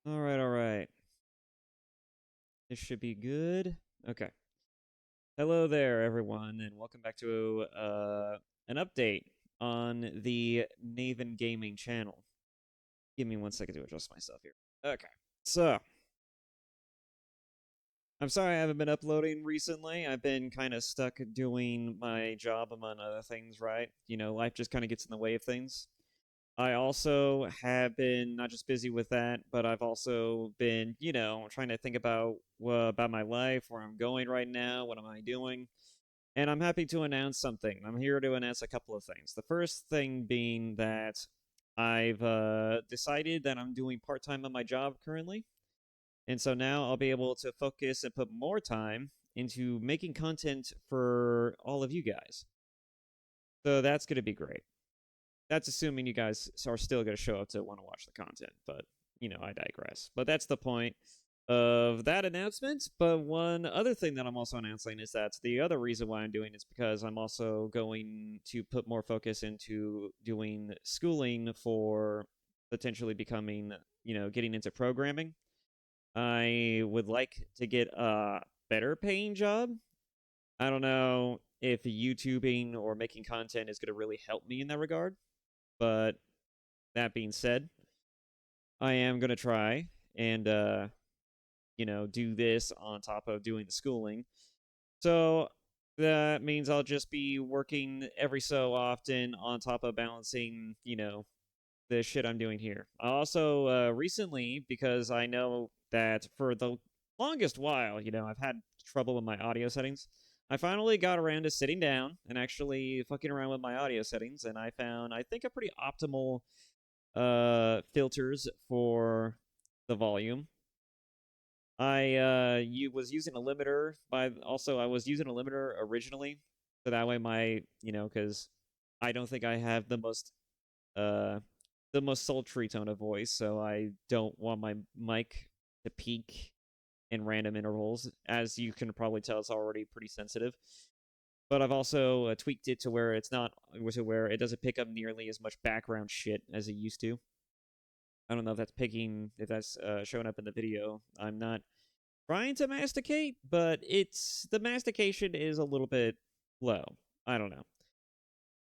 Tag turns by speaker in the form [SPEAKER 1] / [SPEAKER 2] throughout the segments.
[SPEAKER 1] All right, all right. This should be good. Okay. Hello there, everyone, and welcome back to an update on the Naven Gaming channel. Give me 1 second to adjust myself here. Okay. So, I'm sorry I haven't been uploading recently. I've been kind of stuck doing my job among other things, right? Life just kind of gets in the way of things. I also have been not just busy with that, but I've also been, trying to think about my life, where I'm going right now, what am I doing, and I'm happy to announce something. I'm here to announce a couple of things. The first thing being that I've decided that I'm doing part time on my job currently, and so now I'll be able to focus and put more time into making content for all of you guys. So that's going to be great. That's assuming you guys are still going to show up to want to watch the content, but I digress. But that's the point of that announcement. But one other thing that I'm also announcing is that the other reason why I'm doing is because I'm also going to put more focus into doing schooling for potentially becoming, getting into programming. I would like to get a better paying job. I don't know if YouTubing or making content is going to really help me in that regard, but that being said, I am going to try and, do this on top of doing the schooling. So that means I'll just be working every so often on top of balancing, the shit I'm doing here. I also, recently, because I know that for the longest while, I've had trouble with my audio settings. I finally got around to sitting down and actually fucking around with my audio settings, and I found, I think, a pretty optimal filters for the volume. I was using a limiter, by also I was using a limiter originally, so that way because I don't think I have uh the most sultry tone of voice, so I don't want my mic to peak in random intervals. As you can probably tell, it's already pretty sensitive. But I've also tweaked it to where it's not to where it doesn't pick up nearly as much background shit as it used to. I don't know if that's showing up in the video. I'm not trying to masticate, but the mastication is a little bit low. I don't know.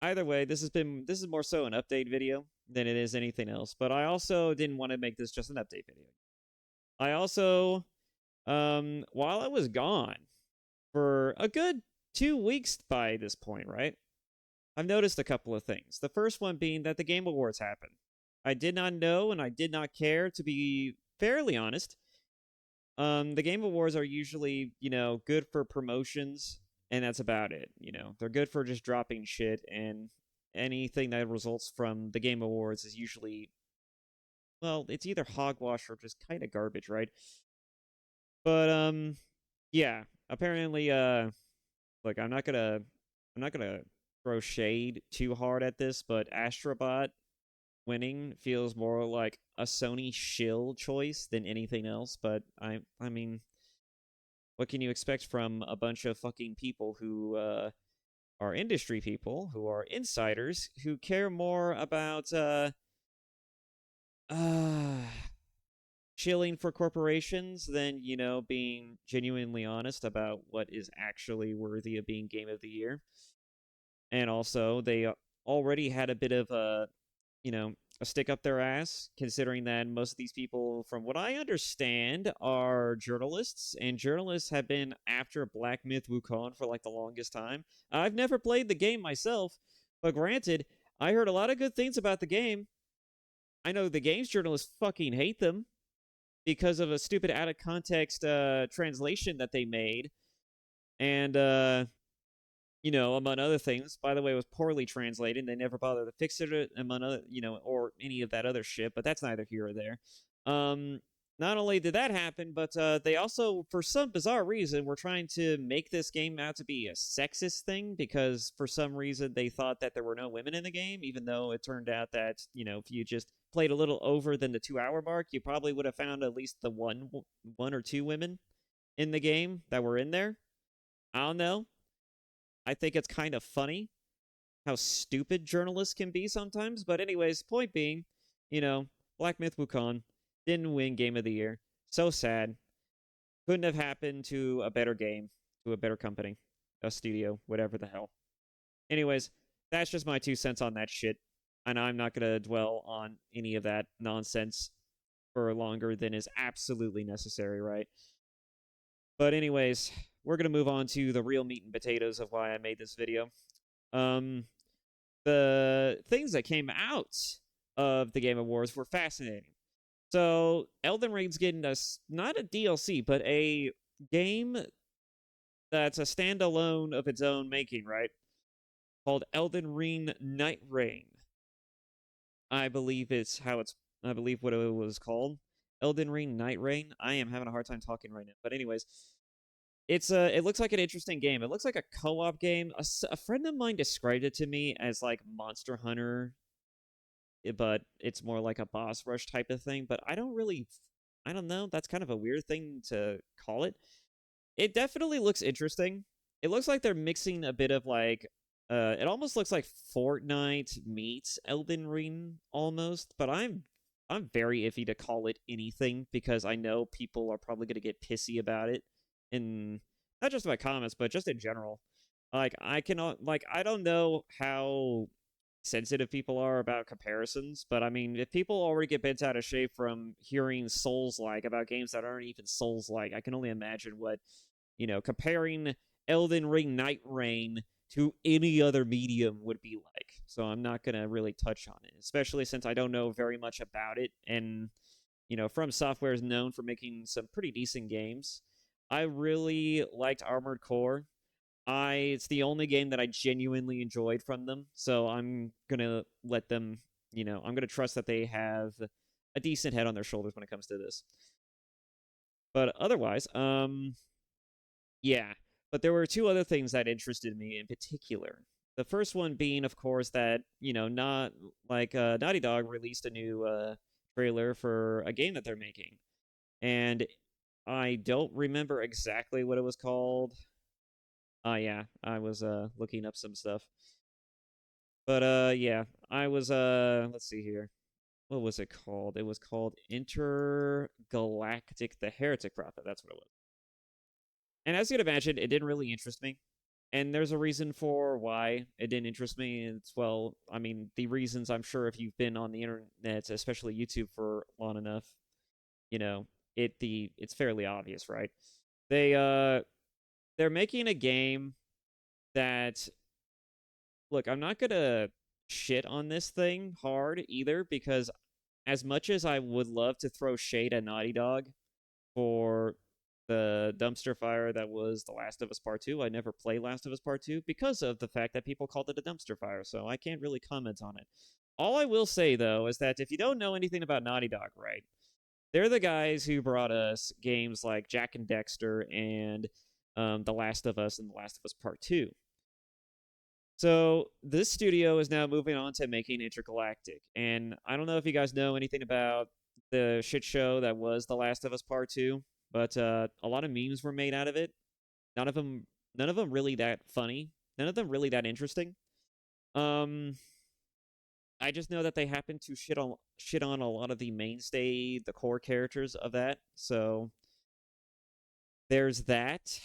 [SPEAKER 1] Either way, this is more so an update video than it is anything else. But I also didn't want to make this just an update video. I also, while I was gone for a good 2 weeks by this point, right? I've noticed a couple of things. The first one being that the Game Awards happened. I did not know and I did not care, to be fairly honest. The Game Awards are usually, good for promotions, and that's about it. They're good for just dropping shit, and anything that results from the Game Awards is usually, well, it's either hogwash or just kind of garbage, right? But yeah. Apparently, look, I'm not gonna throw shade too hard at this, but Astrobot winning feels more like a Sony shill choice than anything else. But I mean, what can you expect from a bunch of fucking people who are industry people, who are insiders, who care more about uh, chilling for corporations than, being genuinely honest about what is actually worthy of being Game of the Year? And also, they already had a bit of you know, a stick up their ass, considering that most of these people, from what I understand, are journalists, and journalists have been after Black Myth Wukong for like the longest time. I've never played the game myself, but granted, I heard a lot of good things about the game. I know the games journalists fucking hate them because of a stupid out of context translation that they made. And among other things. By the way, it was poorly translated. They never bothered to fix it, among other, or any of that other shit. But that's neither here or there. Um, not only did that happen, but they also, for some bizarre reason, were trying to make this game out to be a sexist thing because for some reason they thought that there were no women in the game, even though it turned out that if you just played a little over than the 2 hour mark, you probably would have found at least the one or two women in the game that were in there. I don't know. I think it's kind of funny how stupid journalists can be sometimes. But anyways, point being, you know, Black Myth Wukong. Didn't win Game of the Year. So sad. Couldn't have happened to a better game, to a better company, a studio, whatever the hell. Anyways, that's just my 2 cents on that shit. And I'm not going to dwell on any of that nonsense for longer than is absolutely necessary, right? But anyways, we're going to move on to the real meat and potatoes of why I made this video. Um, the things that came out of the Game Awards were fascinating. So, Elden Ring's getting us not a DLC, but a game that's a standalone of its own making, right? Called Elden Ring Night Reign. I believe I believe what it was called. Elden Ring Night Reign. I am having a hard time talking right now. But anyways, it looks like an interesting game. It looks like a co-op game. A friend of mine described it to me as like Monster Hunter, but it's more like a boss rush type of thing. But I don't know. That's kind of a weird thing to call it. It definitely looks interesting. It looks like they're mixing a bit of like it almost looks like Fortnite meets Elden Ring almost, but I'm very iffy to call it anything because I know people are probably going to get pissy about it in not just my comments, but just in general. Like I cannot like I don't know how sensitive people are about comparisons, but I mean, if people already get bent out of shape from hearing Souls like about games that aren't even Souls like, I can only imagine what, comparing Elden Ring Night Reign to any other medium would be like. So I'm not going to really touch on it, especially since I don't know very much about it. And, From Software is known for making some pretty decent games. I really liked Armored Core. It's the only game that I genuinely enjoyed from them, so I'm gonna let them, I'm gonna trust that they have a decent head on their shoulders when it comes to this. But otherwise, yeah. But there were two other things that interested me in particular. The first one being, of course, that not like Naughty Dog released a new trailer for a game that they're making, and I don't remember exactly what it was called. Yeah, I was looking up some stuff. But yeah, I was let's see here. What was it called? It was called Intergalactic the Heretic Prophet. That's what it was. And as you'd imagine, it didn't really interest me. And there's a reason for why it didn't interest me. It's well, I mean, the reasons I'm sure if you've been on the internet, especially YouTube for long enough, you know, it's fairly obvious, right? They they're making a game that look, I'm not gonna shit on this thing hard either because as much as I would love to throw shade at Naughty Dog for the dumpster fire that was The Last of Us Part 2, I never played Last of Us Part 2 because of the fact that people called it a dumpster fire, so I can't really comment on it. All I will say, though, is that if you don't know anything about Naughty Dog, right, they're the guys who brought us games like Jak and Daxter and The Last of Us and The Last of Us Part 2. So this studio is now moving on to making Intergalactic, and I don't know if you guys know anything about the shit show that was The Last of Us Part 2, but a lot of memes were made out of it. None of them, none of them really that funny. None of them really that interesting. Um, I just know that they happen to shit on a lot of the mainstay, the core characters of that. So there's that.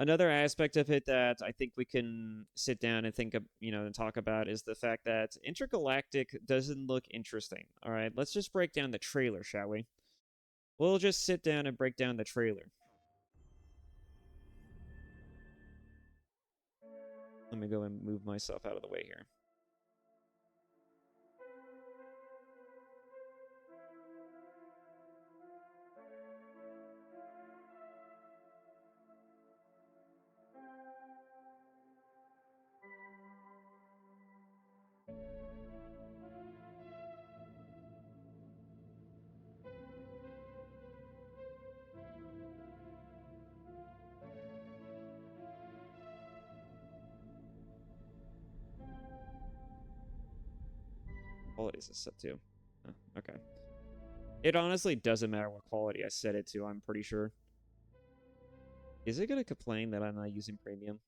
[SPEAKER 1] Another aspect of it that I think we can sit down and think of, and talk about is the fact that Intergalactic doesn't look interesting. All right, let's just break down the trailer, shall we? We'll just sit down and break down the trailer. Let me go and move myself out of the way here. Quality is set to. Oh, okay. It honestly doesn't matter what quality I set it to, I'm pretty sure. Is it going to complain that I'm not using premium?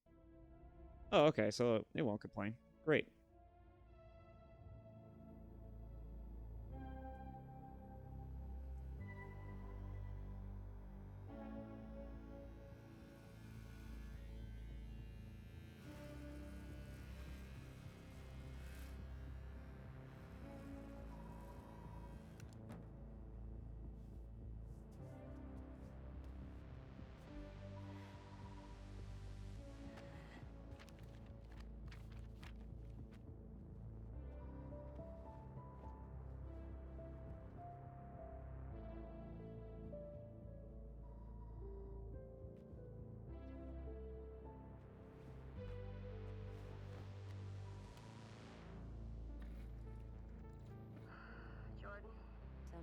[SPEAKER 1] Oh, okay, so it won't complain. Great.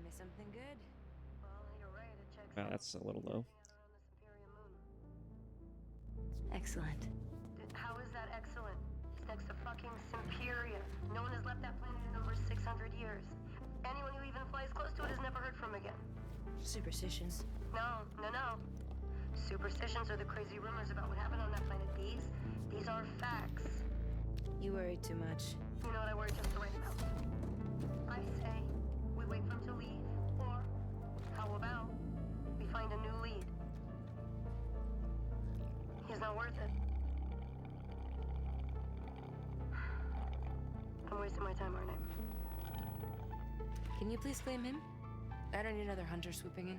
[SPEAKER 2] me something good?
[SPEAKER 3] Well, you're right, it checks
[SPEAKER 1] Wow,
[SPEAKER 3] out.
[SPEAKER 1] that's a little low.
[SPEAKER 2] Excellent.
[SPEAKER 3] How is that excellent? It's next to fucking Simperia. No one has left that planet in over 600 years. Anyone who even flies close to it is never heard from again.
[SPEAKER 2] Superstitions.
[SPEAKER 3] No. Superstitions are the crazy rumors about what happened on that planet. These are facts.
[SPEAKER 2] You worry too much.
[SPEAKER 3] You know what I worry just right about? I say we wait for him to leave, or how about we find a new lead? He's not worth it. I'm wasting my time, aren't I?
[SPEAKER 2] Can you please claim him? I don't need another hunter swooping in.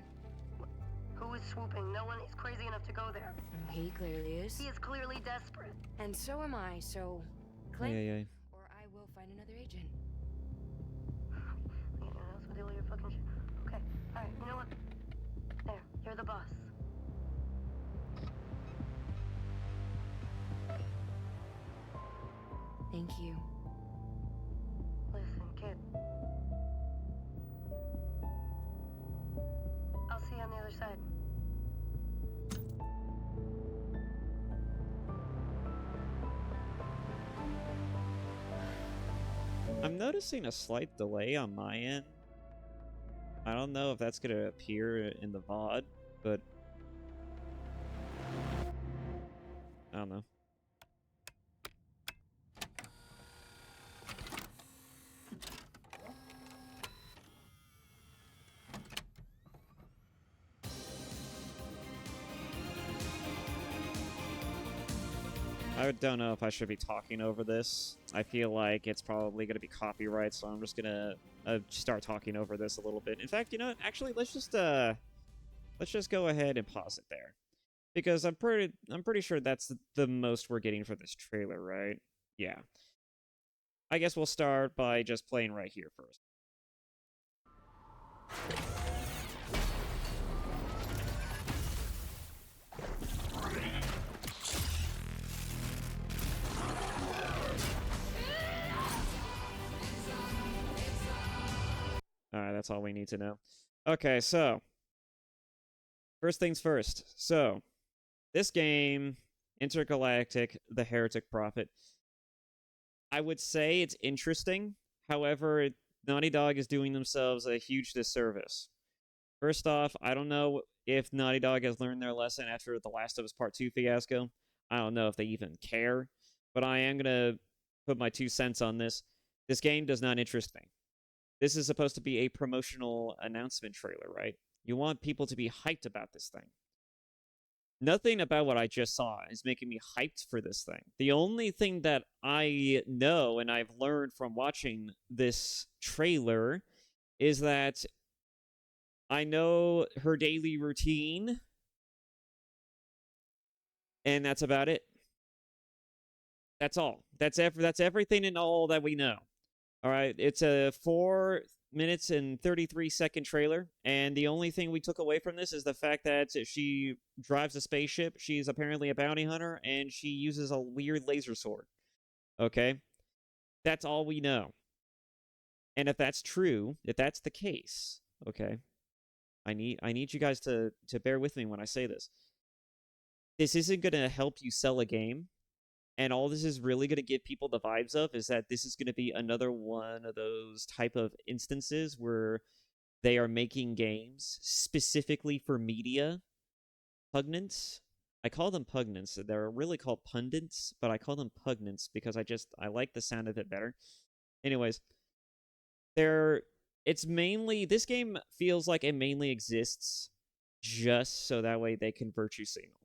[SPEAKER 3] Who is swooping? No one is crazy enough to go there.
[SPEAKER 2] He clearly is.
[SPEAKER 3] He is clearly desperate.
[SPEAKER 2] And so am I, so claim
[SPEAKER 1] Yeah.
[SPEAKER 2] or I will find another agent.
[SPEAKER 3] Anyone else with all your fucking shit? Okay, alright, you know what? There, you're the boss.
[SPEAKER 2] Thank you.
[SPEAKER 3] Listen, kid. I'll see you on the other side.
[SPEAKER 1] I'm noticing a slight delay on my end. I don't know if that's going to appear in the VOD, but I don't know. I don't know if I should be talking over this. I feel like it's probably going to be copyright, so I'm just going to start talking over this a little bit. In fact, you know what? Actually, let's just go ahead and pause it there. Because I'm pretty sure that's the most we're getting for this trailer, right? Yeah. I guess we'll start by just playing right here first. Alright, that's all we need to know. Okay, so first things first. So, this game, Intergalactic, The Heretic Prophet, I would say it's interesting. However, Naughty Dog is doing themselves a huge disservice. First off, I don't know if Naughty Dog has learned their lesson after The Last of Us Part 2 fiasco. I don't know if they even care. But I am going to put my 2 cents on this. This game does not interest me. This is supposed to be a promotional announcement trailer, right? You want people to be hyped about this thing. Nothing about what I just saw is making me hyped for this thing. The only thing that I know and I've learned from watching this trailer is that I know her daily routine, and that's about it. That's all. That's everything and all that we know. All right, it's a 4 minutes and 33-second trailer, and the only thing we took away from this is the fact that she drives a spaceship, she's apparently a bounty hunter, and she uses a weird laser sword. Okay? That's all we know. And if that's true, if that's the case, okay, I need you guys to bear with me when I say this. This isn't going to help you sell a game. And all this is really going to give people the vibes of is that this is going to be another one of those type of instances where they are making games specifically for media pugnants. I call them pugnants. They're really called pundits, but I call them pugnants because I like the sound of it better. Anyways, this game feels like it mainly exists just so that way they can virtue signal.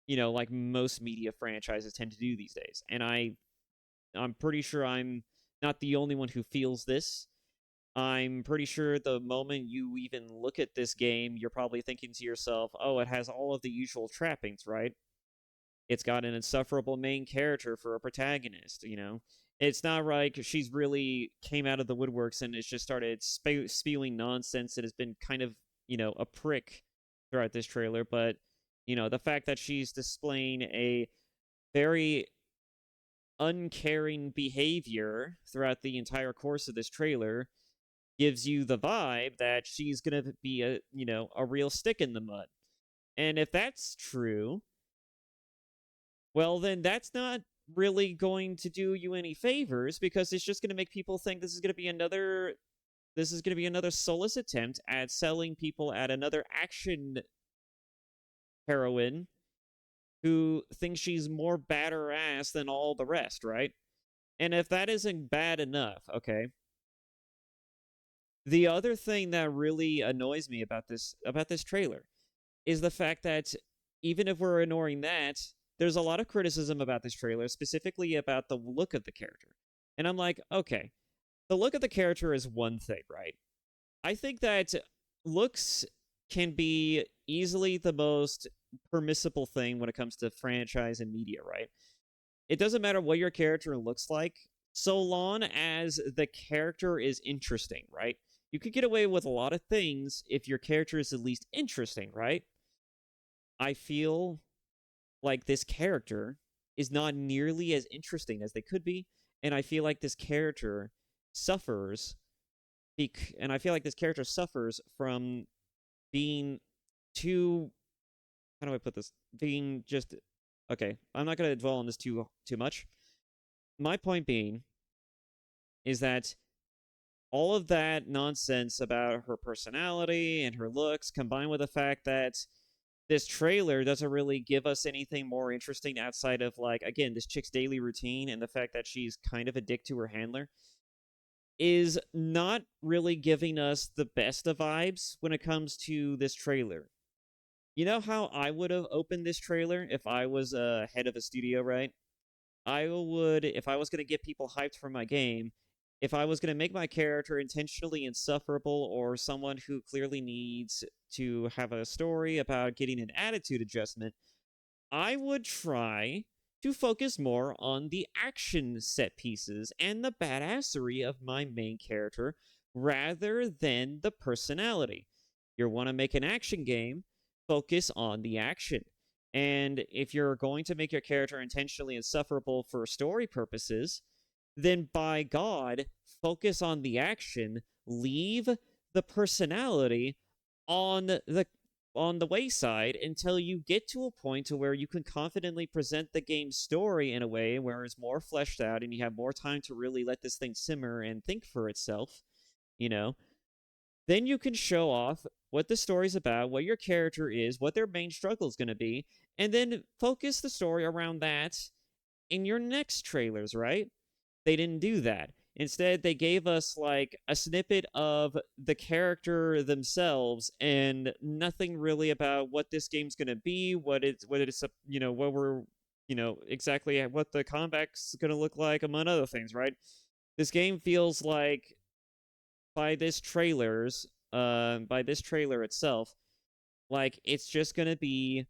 [SPEAKER 1] You know, like most media franchises tend to do these days. And I'm pretty sure I'm not the only one who feels this. I'm pretty sure the moment you even look at this game, you're probably thinking to yourself, oh, it has all of the usual trappings, right? It's got an insufferable main character for a protagonist, you know? It's not like she's really came out of the woodworks and has just started spewing nonsense and has been kind of, you know, a prick throughout this trailer, but you know, the fact that she's displaying a very uncaring behavior throughout the entire course of this trailer gives you the vibe that she's gonna be a real stick in the mud. And if that's true, well, then that's not really going to do you any favors because it's just going to make people think this is going to be another soulless attempt at selling people at another action heroine who thinks she's more badass than all the rest, right? And if that isn't bad enough, okay. The other thing that really annoys me about this trailer is the fact that even if we're ignoring that, there's a lot of criticism about this trailer, specifically about the look of the character. And I'm like, okay, the look of the character is one thing, right? I think that looks can be easily the most permissible thing when it comes to franchise and media, right? It doesn't matter what your character looks like, so long as the character is interesting, right? You could get away with a lot of things if your character is at least interesting, right? I feel like this character is not nearly as interesting as they could be, and I feel like this character suffers from being too, how do I put this? Being just okay, I'm not going to dwell on this too much. My point being is that all of that nonsense about her personality and her looks, combined with the fact that this trailer doesn't really give us anything more interesting outside of, like, again, this chick's daily routine and the fact that she's kind of a dick to her handler, is not really giving us the best of vibes when it comes to this trailer. You know how I would have opened this trailer if I was head of a studio, right? I would, if I was going to get people hyped for my game, if I was going to make my character intentionally insufferable or someone who clearly needs to have a story about getting an attitude adjustment, I would try to focus more on the action set pieces and the badassery of my main character rather than the personality. You want to make an action game, focus on the action. And if you're going to make your character intentionally insufferable for story purposes, then by God, focus on the action, leave the personality on the wayside until you get to a point to where you can confidently present the game's story in a way where it's more fleshed out and you have more time to really let this thing simmer and think for itself, you know. Then you can show off what the story's about, what your character is, what their main struggle is going to be, and then focus the story around that in your next trailers, right? They didn't do that. Instead, they gave us like a snippet of the character themselves and nothing really about what this game's going to be, what it's what we're exactly what the combat's going to look like, among other things, right? This game feels like by this trailer itself, like it's just going to be,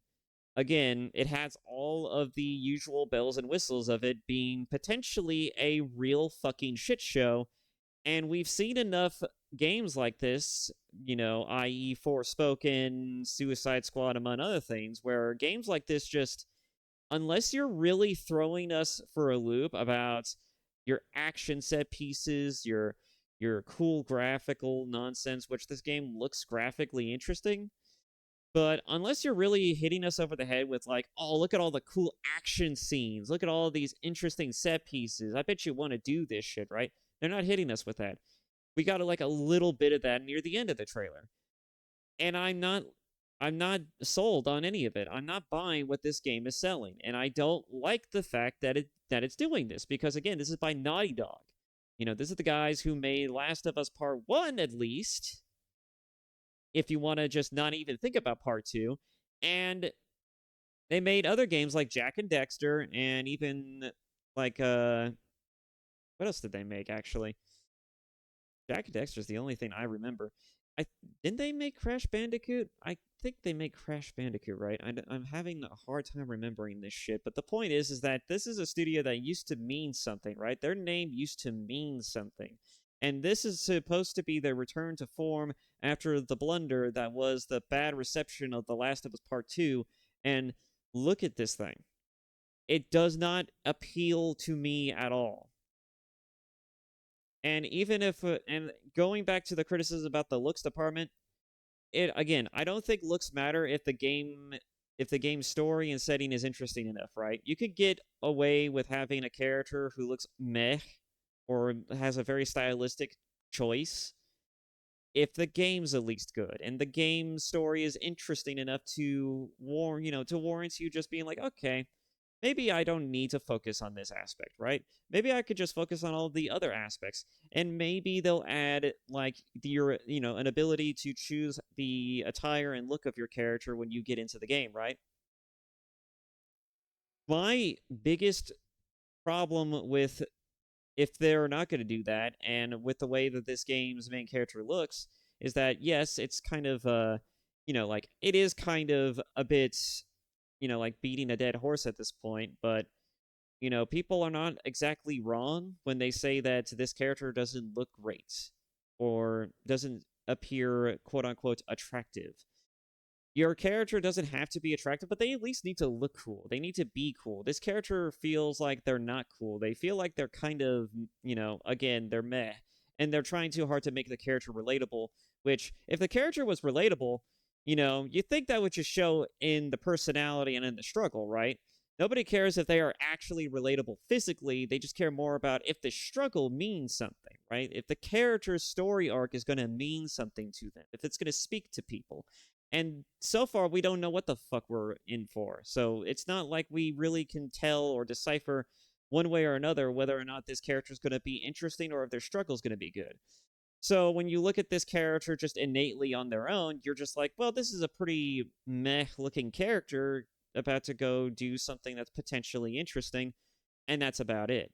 [SPEAKER 1] again, it has all of the usual bells and whistles of it being potentially a real fucking shit show. And we've seen enough games like this, i.e. Forspoken, Suicide Squad, among other things, where games like this just, unless you're really throwing us for a loop about your action set pieces, your cool graphical nonsense, which this game looks graphically interesting, but unless you're really hitting us over the head with, like, oh, look at all the cool action scenes, look at all these interesting set pieces, I bet you want to do this shit, right? They're not hitting us with that. We got like a little bit of that near the end of the trailer. And I'm not sold on any of it. I'm not buying what this game is selling. And I don't like the fact that it's doing this, because again, this is by Naughty Dog. This is the guys who made Last of Us Part 1, at least, if you want to just not even think about Part 2. And they made other games like Jak and Daxter, and even like what else did they make, actually? Jak and Daxter is the only thing I remember. Didn't they make Crash Bandicoot? I think they make Crash Bandicoot, right? I'm having a hard time remembering this shit. But the point is that this is a studio that used to mean something, right? Their name used to mean something. And this is supposed to be their return to form after the blunder that was the bad reception of The Last of Us Part 2. And look at this thing. It does not appeal to me at all. And even if and going back to the criticism about the looks department, it again, I don't think looks matter if the game's story and setting is interesting enough, right? You could get away with having a character who looks meh or has a very stylistic choice if the game's at least good and the game story is interesting enough to warrant you just being like, okay, maybe I don't need to focus on this aspect, right? Maybe I could just focus on all the other aspects, and maybe they'll add like an ability to choose the attire and look of your character when you get into the game, right? My biggest problem with if they're not going to do that, and with the way that this game's main character looks, is that yes, it's kind of like it is kind of a bit, like beating a dead horse at this point, but people are not exactly wrong when they say that this character doesn't look great or doesn't appear quote unquote attractive. Your character doesn't have to be attractive, but they at least need to look cool. They need to be cool. This character feels like they're not cool. They feel like they're kind of, again, they're meh. And they're trying too hard to make the character relatable, which, if the character was relatable, you think that would just show in the personality and in the struggle, right? Nobody cares if they are actually relatable physically. They just care more about if the struggle means something, right? If the character's story arc is going to mean something to them, if it's going to speak to people. And so far, we don't know what the fuck we're in for. So it's not like we really can tell or decipher one way or another whether or not this character is going to be interesting or if their struggle is going to be good. So when you look at this character just innately on their own, you're just like, well, this is a pretty meh-looking character about to go do something that's potentially interesting, and that's about it.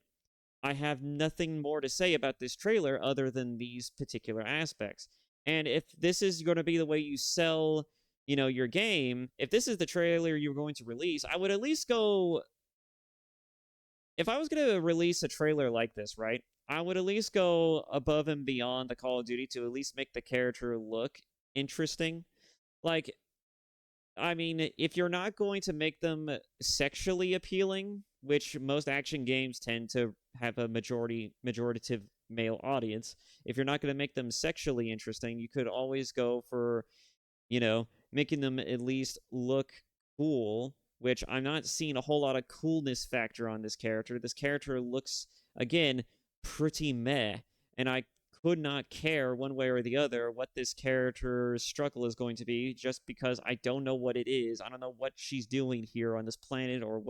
[SPEAKER 1] I have nothing more to say about this trailer other than these particular aspects. And if this is going to be the way you sell, your game, if this is the trailer you're going to release, I would at least go. If I was going to release a trailer like this, right, I would at least go above and beyond the Call of Duty to at least make the character look interesting. Like, I mean, if you're not going to make them sexually appealing, which most action games tend to have a majorative male audience, if you're not going to make them sexually interesting, you could always go for, making them at least look cool, which I'm not seeing a whole lot of coolness factor on this character. This character looks, again, pretty meh, and I could not care one way or the other what this character's struggle is going to be just because I don't know what it is. I don't know what she's doing here on this planet or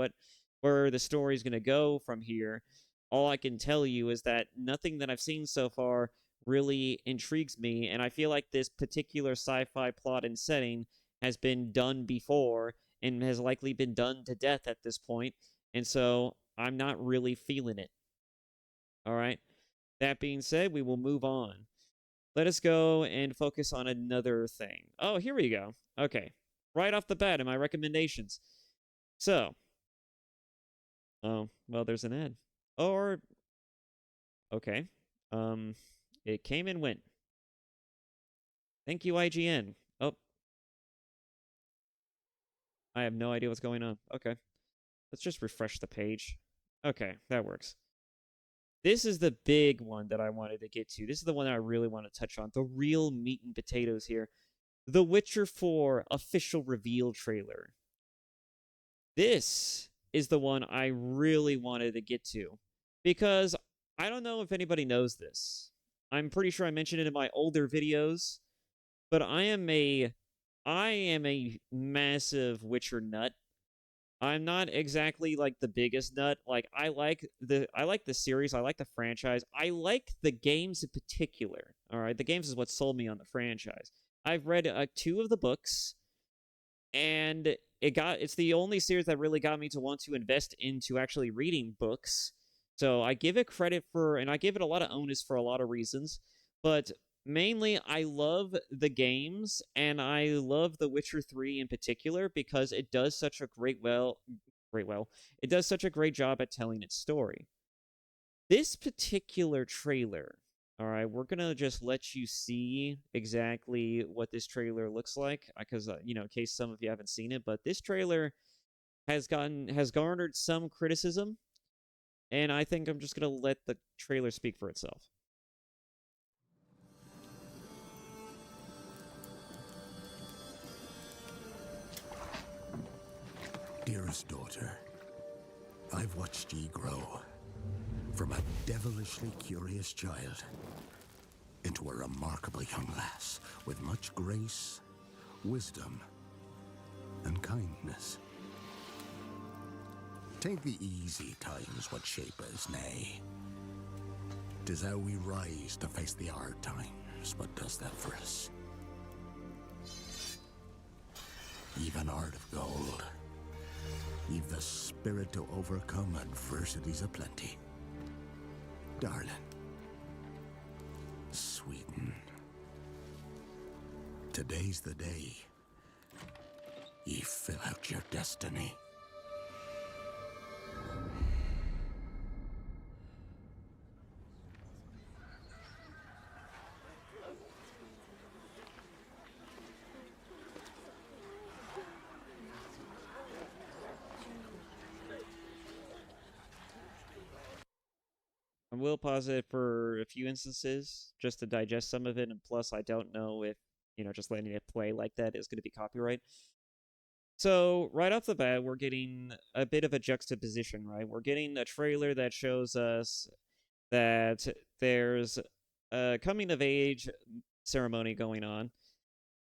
[SPEAKER 1] where the story is going to go from here. All I can tell you is that nothing that I've seen so far really intrigues me, and I feel like this particular sci-fi plot and setting has been done before and has likely been done to death at this point, and so I'm not really feeling it. All right? That being said, we will move on. Let us go and focus on another thing. Oh, here we go. Okay. Right off the bat in my recommendations. So. Oh, well, there's an ad. Or. Okay. It came and went. Thank you, IGN. Oh. I have no idea what's going on. Okay. Let's just refresh the page. Okay, that works. This is the big one that I wanted to get to. This is the one that I really want to touch on. The real meat and potatoes here. The Witcher 4 official reveal trailer. This is the one I really wanted to get to. Because I don't know if anybody knows this. I'm pretty sure I mentioned it in my older videos. But I am a massive Witcher nut. I'm not exactly like the biggest nut. Like I like the series, I like the franchise. I like the games in particular. All right, the games is what sold me on the franchise. I've read 2 of the books, and it's the only series that really got me to want to invest into actually reading books. So I give it credit and I give it a lot of onus for a lot of reasons, but mainly I love the games, and I love The Witcher 3 in particular because it does such a it does such a great job at telling its story. This particular trailer, all right, we're gonna just let you see exactly what this trailer looks like, because in case some of you haven't seen it, but this trailer has garnered some criticism, and I think I'm just gonna let the trailer speak for itself.
[SPEAKER 4] Yennefer's daughter. I've watched ye grow from a devilishly curious child into a remarkable young lass with much grace, wisdom, and kindness. Tain't the easy times what shape us, nay. 'Tis how we rise to face the hard times what does that for us. You've an heart of gold. You've the spirit to overcome adversities aplenty. Darling, sweeten. Today's the day ye fill out your destiny.
[SPEAKER 1] I will pause it for a few instances just to digest some of it, and plus I don't know if, just letting it play like that is going to be copyright. So, right off the bat, we're getting a bit of a juxtaposition, right? We're getting a trailer that shows us that there's a coming-of-age ceremony going on.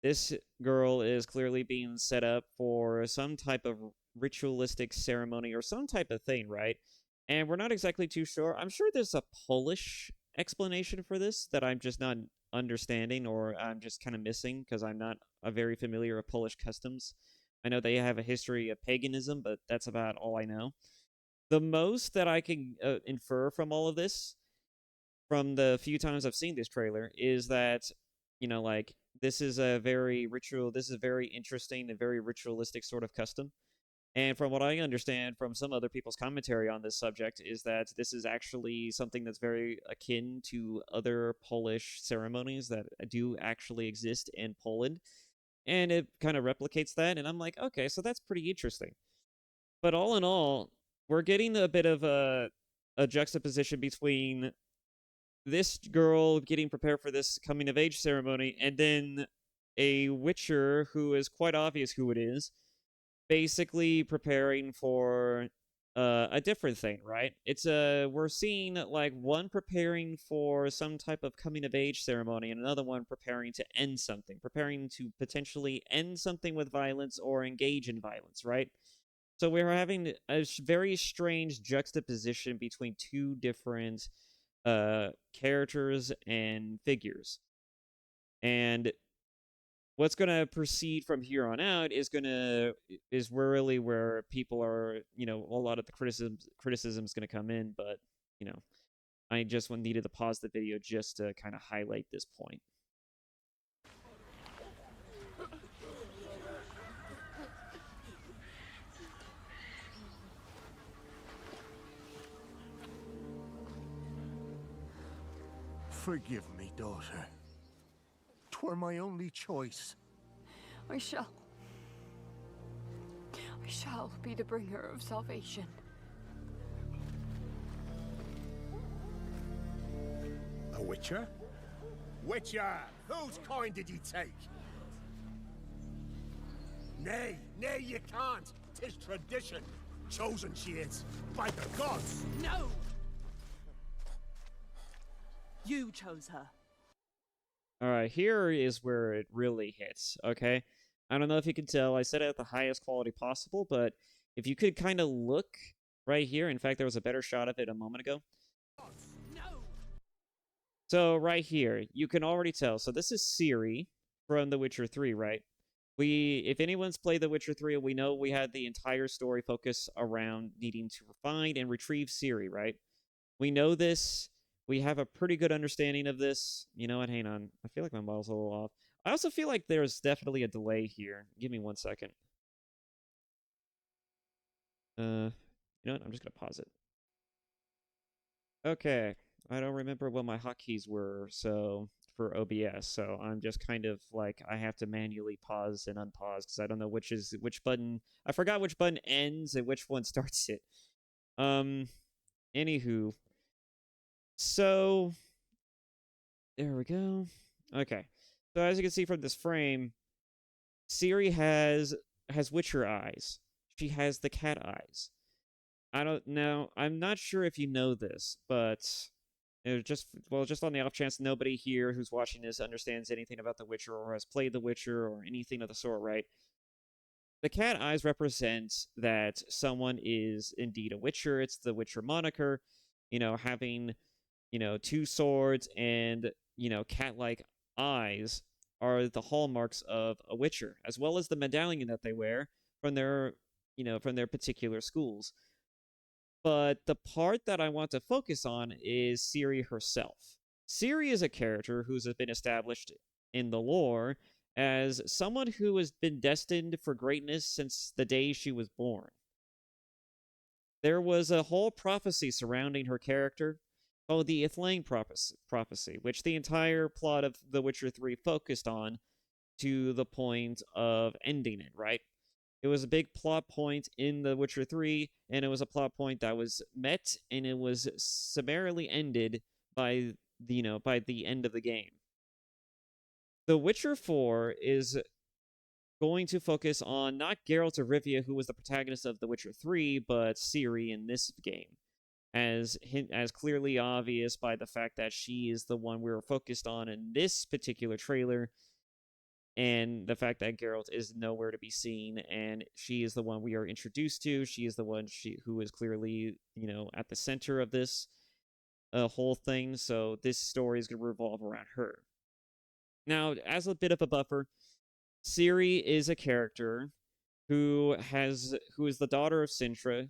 [SPEAKER 1] This girl is clearly being set up for some type of ritualistic ceremony or some type of thing, right? And we're not exactly too sure. I'm sure there's a Polish explanation for this that I'm just not understanding, or I'm just kind of missing because I'm not very familiar with Polish customs. I know they have a history of paganism, but that's about all I know. The most that I can infer from all of this, from the few times I've seen this trailer, is that, this is a very interesting and very ritualistic sort of custom. And from what I understand from some other people's commentary on this subject is that this is actually something that's very akin to other Polish ceremonies that do actually exist in Poland. And it kind of replicates that, and I'm like, okay, so that's pretty interesting. But all in all, we're getting a bit of a juxtaposition between this girl getting prepared for this coming-of-age ceremony, and then a Witcher who is quite obvious who it is, basically preparing for a different thing, right? We're seeing like one preparing for some type of coming of age ceremony and another one preparing to end something, preparing to potentially end something with violence or engage in violence, right? So we're having a very strange juxtaposition between two different characters and figures. And what's going to proceed from here on out is really where people are, a lot of the criticism is going to come in, but, I just needed to pause the video just to kind of highlight this point.
[SPEAKER 4] Forgive me, daughter. 'Twere my only choice.
[SPEAKER 5] I shall be the bringer of salvation.
[SPEAKER 4] A Witcher?
[SPEAKER 6] Witcher, whose coin did ye take? Nay, you can't. 'Tis tradition. Chosen she is, by the gods.
[SPEAKER 7] No! You chose her.
[SPEAKER 1] Alright, here is where it really hits, okay? I don't know if you can tell, I said it at the highest quality possible, but if you could kind of look right here, in fact, there was a better shot of it a moment ago.
[SPEAKER 7] No!
[SPEAKER 1] So, right here, you can already tell. So, this is Ciri from The Witcher 3, right? If anyone's played The Witcher 3, we know we had the entire story focus around needing to find and retrieve Ciri, right? We know this. We have a pretty good understanding of this. You know what? Hang on. I feel like my model's a little off. I also feel like there's definitely a delay here. Give me 1 second. You know what? I'm just going to pause it. Okay. I don't remember what my hotkeys were for OBS, so I'm just kind of like, I have to manually pause and unpause because I don't know which button. I forgot which button ends and which one starts it. Anywho. So, there we go. Okay. So as you can see from this frame, Ciri has Witcher eyes. she has the cat eyes. I don't know. I'm not sure if you know this, but just on the off chance nobody here who's watching this understands anything about The Witcher or has played The Witcher or anything of the sort, right? The cat eyes represent that someone is indeed a Witcher. It's the Witcher moniker, having, two swords and, cat-like eyes are the hallmarks of a Witcher, as well as the medallion that they wear from their particular schools. But the part that I want to focus on is Ciri herself. Ciri is a character who's been established in the lore as someone who has been destined for greatness since the day she was born. There was a whole prophecy surrounding her character called the Ithlang prophecy, which the entire plot of The Witcher 3 focused on to the point of ending it, right? It was a big plot point in The Witcher 3, and it was a plot point that was met, and it was summarily ended by the end of the game. The Witcher 4 is going to focus on not Geralt of Rivia, who was the protagonist of The Witcher 3, but Ciri in this game, as clearly obvious by the fact that she is the one we were focused on in this particular trailer, and the fact that Geralt is nowhere to be seen, and she is the one we are introduced to. She is the one who is clearly, at the center of this whole thing, so this story is going to revolve around her. Now, as a bit of a buffer, Ciri is a character who is the daughter of Sintra.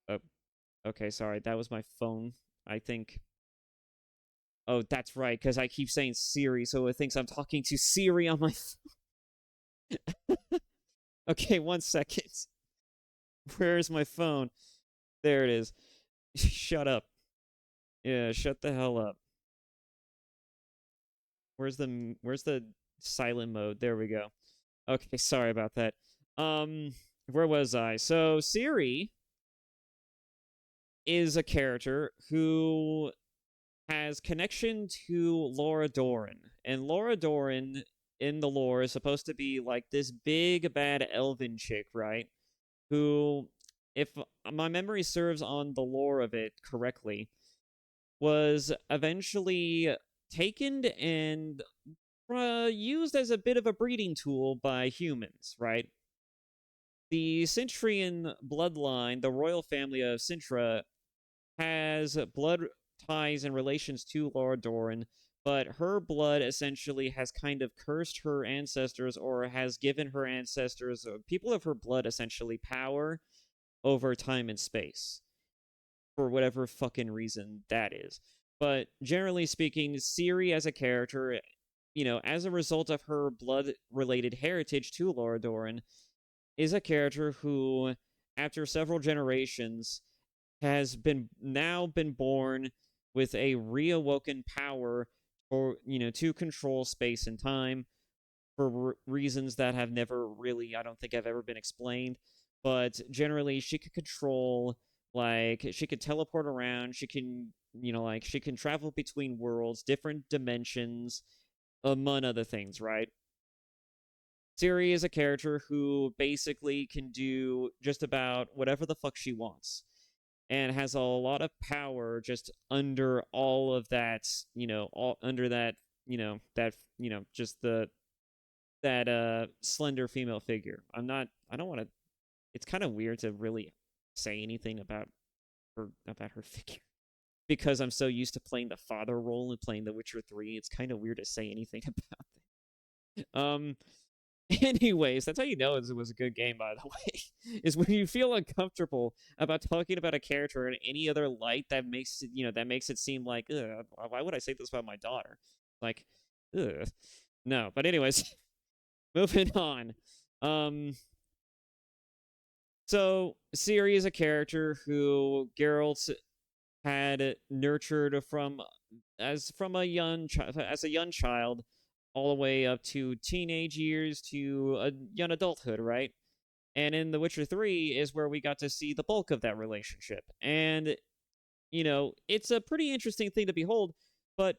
[SPEAKER 1] Oh, okay, sorry, that was my phone, I think. Oh, that's right, because I keep saying Siri, so it thinks I'm talking to Siri on my phone. Okay, 1 second. Where's my phone? There it is. Shut up. Yeah, shut the hell up. Where's the silent mode? There we go. Okay, sorry about that. Where was I? So, Ciri is a character who has connection to Laura Doran. And Laura Doran in the lore is supposed to be like this big bad elven chick, right? Who, if my memory serves on the lore of it correctly, was eventually taken and used as a bit of a breeding tool by humans, right? The Cintrian bloodline, the royal family of Cintra, has blood ties and relations to Laura Doran, but her blood essentially has kind of cursed her ancestors, or has given her ancestors, or people of her blood, essentially power over time and space. For whatever fucking reason that is. But generally speaking, Ciri as a character, as a result of her blood-related heritage to Laura Doran, is a character who, after several generations, has now been born with a reawoken power to control space and time for reasons that have never really, I don't think have ever been explained. But generally, she could control, she could teleport around, she can, she can travel between worlds, different dimensions, among other things, right? Ciri is a character who basically can do just about whatever the fuck she wants, and has a lot of power just under all of that, all under that, just that slender female figure. I don't want to, it's kind of weird to really say anything about her figure, because I'm so used to playing the father role and playing The Witcher 3. It's kind of weird to say anything about it. Anyways, that's how you know it was a good game, by the way, is when you feel uncomfortable about talking about a character in any other light that makes it seem like, ugh, why would I say this about my daughter? Like, ugh. No, but anyways, moving on. So Ciri is a character who Geralt had nurtured as a young child, all the way up to teenage years to a young adulthood, right? And in The Witcher 3 is where we got to see the bulk of that relationship. And, it's a pretty interesting thing to behold, but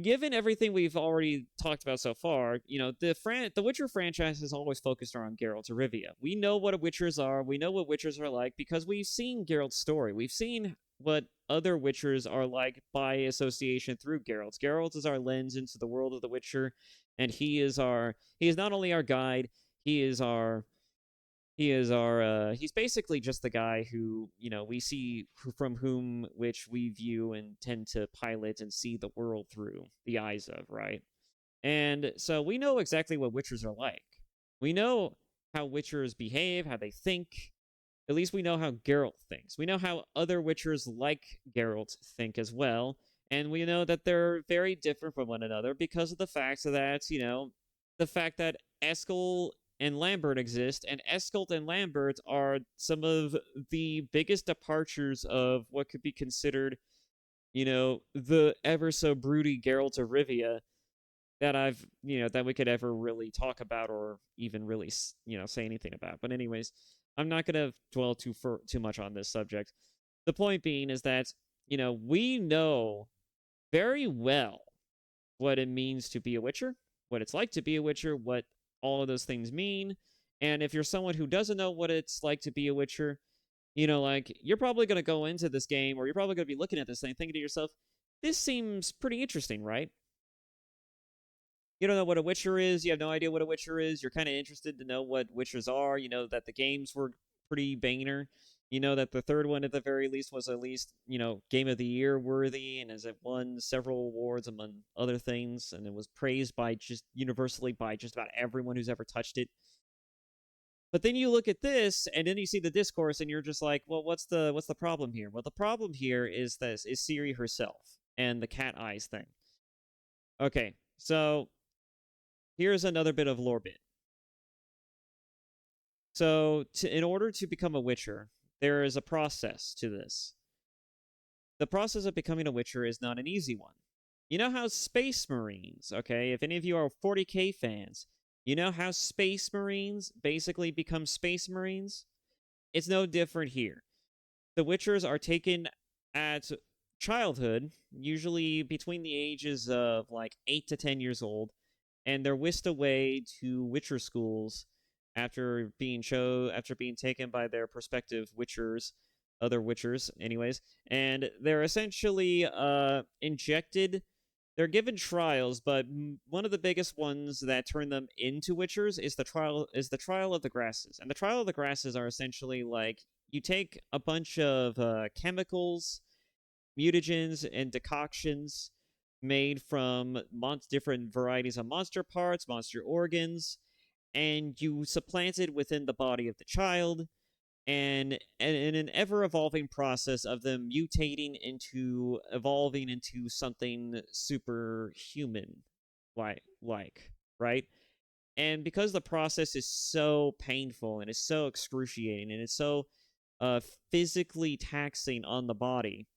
[SPEAKER 1] given everything we've already talked about so far, the Witcher franchise has always focused around Geralt of Rivia. We know what Witchers are. We know what Witchers are like because we've seen Geralt's story. We've seen what other Witchers are like by association through Geralt. Geralt is our lens into the world of the Witcher, and he is not only our guide, he's basically just the guy who, we see from which we view and tend to pilot and see the world through the eyes of, right? And so we know exactly what Witchers are like. We know how Witchers behave, how they think. At least we know how Geralt thinks. We know how other Witchers like Geralt think as well. And we know that they're very different from one another because of the fact that, Eskel and Lambert exist, and Eskel and Lambert are some of the biggest departures of what could be considered, the ever so broody Geralt of Rivia that we could ever really talk about or even really, say anything about. But anyways, I'm not going to dwell too much on this subject. The point being is that, we know very well what it means to be a Witcher, what it's like to be a Witcher, what all of those things mean. And if you're someone who doesn't know what it's like to be a Witcher, you're probably going to go into this game, or you're probably going to be looking at this thing thinking to yourself, this seems pretty interesting, right? You don't know what a Witcher is, you have no idea what a Witcher is, you're kind of interested to know what Witchers are, you know that the games were pretty banger, you know that the third one at the very least was at least, Game of the Year worthy, and as it won several awards among other things, and it was praised universally by just about everyone who's ever touched it. But then you look at this, and then you see the discourse, and you're just like, well, what's the problem here? Well, the problem here is Ciri herself, and the cat eyes thing. Okay, so here's another bit of lore bit. So, in order to become a Witcher, there is a process to this. The process of becoming a Witcher is not an easy one. You know how Space Marines, okay, if any of you are 40K fans, you know how Space Marines basically become Space Marines? It's no different here. The Witchers are taken at childhood, usually between the ages of like 8 to 10 years old, and they're whisked away to Witcher schools after being taken by their prospective Witchers, other Witchers, anyways, and they're essentially injected. They're given trials, but one of the biggest ones that turn them into Witchers is the trial of the grasses. And the trial of the grasses are essentially like you take a bunch of chemicals, mutagens, and decoctions made from different varieties of monster parts, monster organs, and you supplant it within the body of the child, and in an ever-evolving process of them evolving into something superhuman like, right? And because the process is so painful and is so excruciating and it's so physically taxing on the body,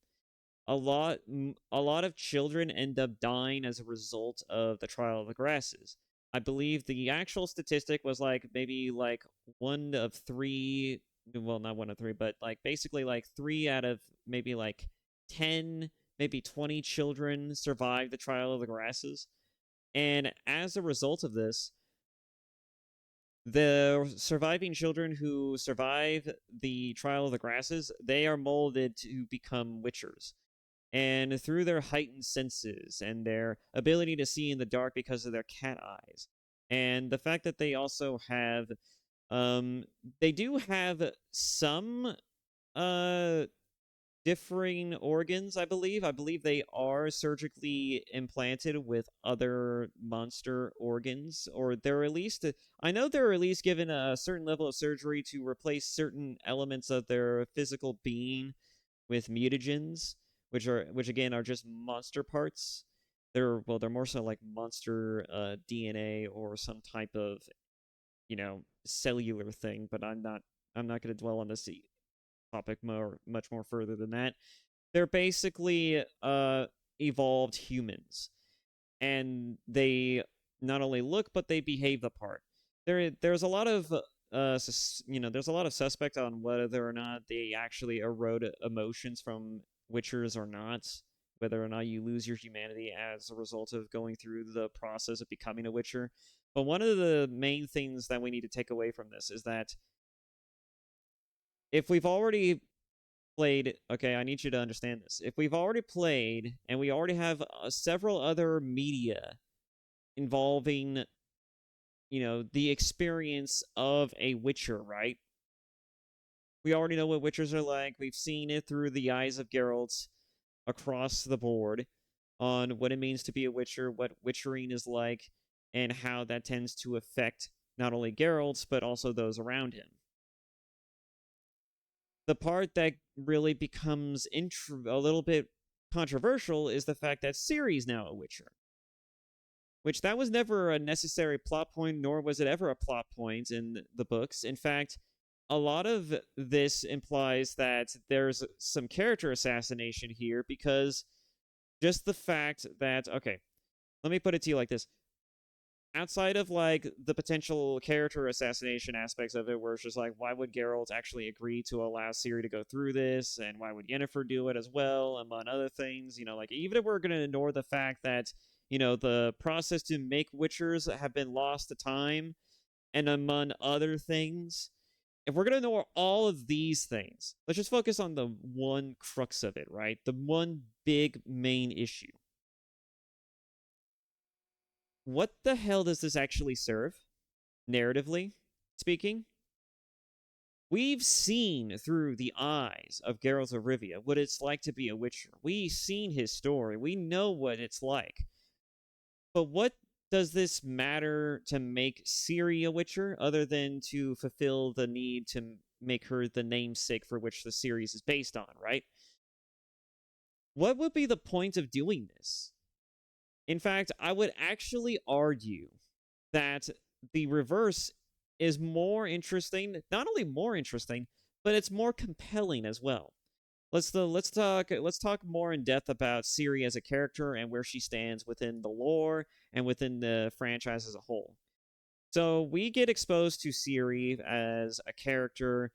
[SPEAKER 1] a lot of children end up dying as a result of the trial of the grasses. I believe the actual statistic was maybe 1 of 3, well, not 1 of 3, but basically 3 out of maybe 10, maybe 20 children survived the trial of the grasses. And as a result of this, the surviving children who survive the trial of the grasses, they are molded to become Witchers. And through their heightened senses and their ability to see in the dark because of their cat eyes, and the fact that they also have, they do have some differing organs, I believe. I believe they are surgically implanted with other monster organs, or they're at least, I know they're at least given a certain level of surgery to replace certain elements of their physical being with mutagens, which again are just monster parts. They're more so like monster DNA or some type of, cellular thing. But I'm not going to dwell on this topic much more further than that. They're basically evolved humans, and they not only look but they behave the part. There's a lot of there's a lot of suspect on whether or not they actually erode emotions from Witchers or not. whether or not you lose your humanity as a result of going through the process of becoming a Witcher. But one of the main things that we need to take away from this is that if we've already played, okay, I need you to understand this. If we've already played and we already have several other media involving, the experience of a Witcher, right? We already know what Witchers are like. We've seen it through the eyes of Geralt across the board on what it means to be a Witcher, what Witchering is like, and how that tends to affect not only Geralt, but also those around him. The part that really becomes a little bit controversial is the fact that Ciri's now a Witcher. Which that was never a necessary plot point, nor was it ever a plot point in the books. In fact, a lot of this implies that there's some character assassination here, because just the fact that, okay, let me put it to you like this. Outside of, like, the potential character assassination aspects of it, where it's just like, why would Geralt actually agree to allow Ciri to go through this, and why would Yennefer do it as well, among other things, like, even if we're going to ignore the fact that, the process to make Witchers have been lost to time, and among other things, if we're going to ignore all of these things, let's just focus on the one crux of it, right? The one big main issue. What the hell does this actually serve, narratively speaking? We've seen through the eyes of Geralt of Rivia what it's like to be a Witcher. We've seen his story. We know what it's like. But what does this matter to make Ciri a Witcher, other than to fulfill the need to make her the namesake for which the series is based on, right? What would be the point of doing this? In fact, I would actually argue that the reverse is more interesting, not only more interesting, but it's more compelling as well. Let's talk more in depth about Ciri as a character and where she stands within the lore and within the franchise as a whole. So we get exposed to Ciri as a character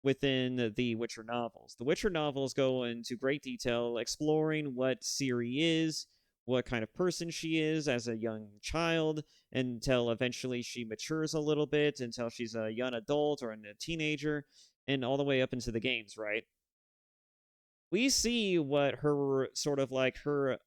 [SPEAKER 1] within the Witcher novels. The Witcher novels go into great detail exploring what Ciri is, what kind of person she is as a young child, until eventually she matures a little bit, until she's a young adult or a teenager, and all the way up into the games, right? We see what her sort of like her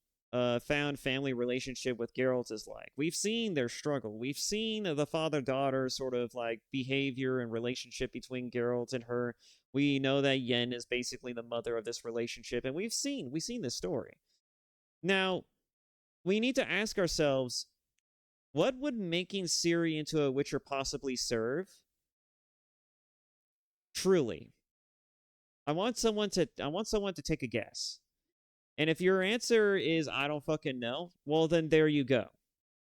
[SPEAKER 1] found family relationship with Geralt is like. We've seen their struggle. We've seen the father-daughter sort of like behavior and relationship between Geralt and her. We know that Yen is basically the mother of this relationship, and we've seen this story. Now, we need to ask ourselves, what would making Ciri into a Witcher possibly serve? Truly. I want someone to take a guess. And if your answer is, I don't fucking know, well, then there you go.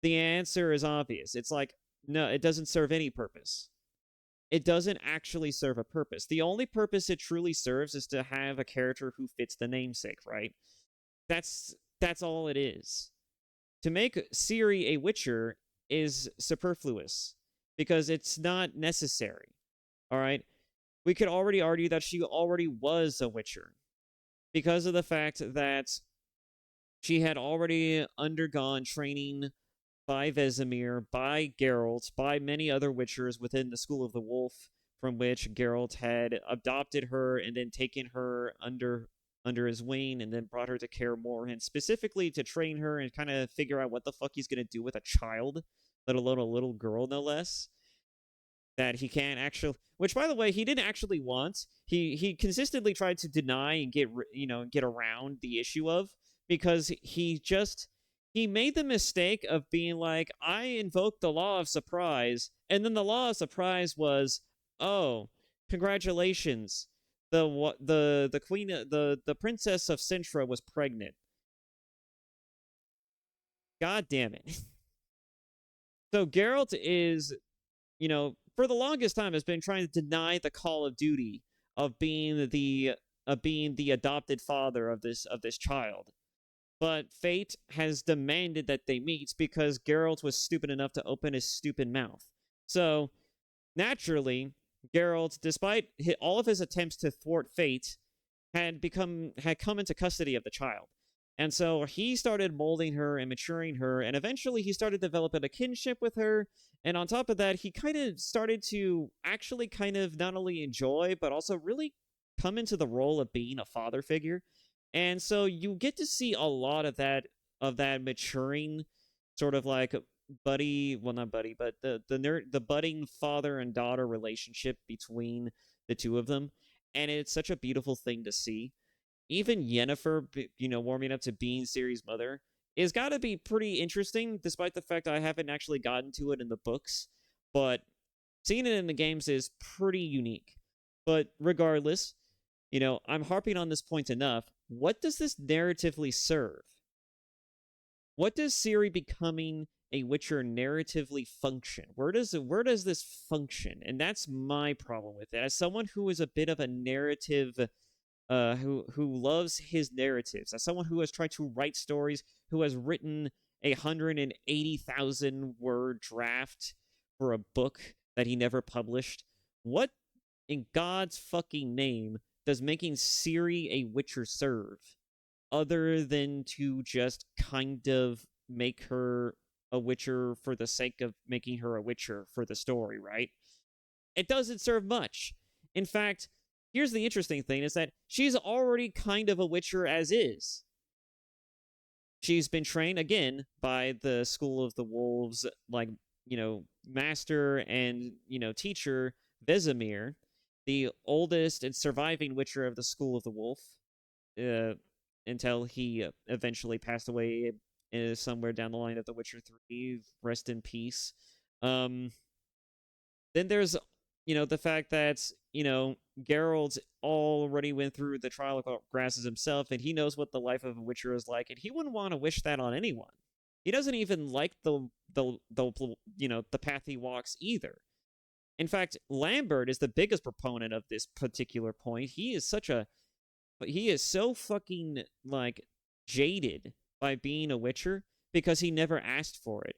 [SPEAKER 1] The answer is obvious. It's like, no, it doesn't serve any purpose. It doesn't actually serve a purpose. The only purpose it truly serves is to have a character who fits the namesake, right? That's all it is. To make Ciri a Witcher is superfluous, because it's not necessary. All right? We could already argue that she already was a Witcher, because of the fact that she had already undergone training by Vesemir, by Geralt, by many other Witchers within the School of the Wolf, from which Geralt had adopted her and then taken her under his wing and then brought her to Kaer Morhen, specifically to train her and kind of figure out what the fuck he's going to do with a child, let alone a little girl, no less. That he can't actually, which by the way, he didn't actually want. He consistently tried to deny and get around the issue of, because he made the mistake of being like, I invoked the law of surprise, and then the law of surprise was, oh, congratulations, the queen, the princess of Cintra was pregnant. God damn it. So Geralt is, for the longest time has been trying to deny the call of duty of being the adopted father of this child. But fate has demanded that they meet, because Geralt was stupid enough to open his stupid mouth. So, naturally, Geralt, despite all of his attempts to thwart fate, had come into custody of the child. And so he started molding her and maturing her, and eventually he started developing a kinship with her. And on top of that, he kind of started to actually kind of not only enjoy, but also really come into the role of being a father figure. And so you get to see a lot of that maturing sort of like buddy, well not buddy, but the budding father and daughter relationship between the two of them. And it's such a beautiful thing to see. Even Yennefer, warming up to being Ciri's mother is got to be pretty interesting, despite the fact I haven't actually gotten to it in the books. But seeing it in the games is pretty unique. But regardless, I'm harping on this point enough. What does this narratively serve? What does Ciri becoming a Witcher narratively function? Where does this function? And that's my problem with it. As someone who is a bit of a narrative, who loves his narratives, as someone who has tried to write stories, who has written 180,000 word draft for a book that he never published, what in God's fucking name does making Ciri a Witcher serve? Other than to just kind of make her a Witcher for the sake of making her a Witcher for the story, right? It doesn't serve much. In fact, here's the interesting thing, is that she's already kind of a Witcher as is. She's been trained, again, by the School of the Wolves, master and, teacher, Vesemir, the oldest and surviving Witcher of the School of the Wolf, until he eventually passed away somewhere down the line of The Witcher 3. Rest in peace. Then there's, the fact that, Geralt already went through the trial of grasses himself, and he knows what the life of a Witcher is like, and he wouldn't want to wish that on anyone. He doesn't even like the path he walks either. In fact, Lambert is the biggest proponent of this particular point. He is so fucking, jaded by being a Witcher because he never asked for it.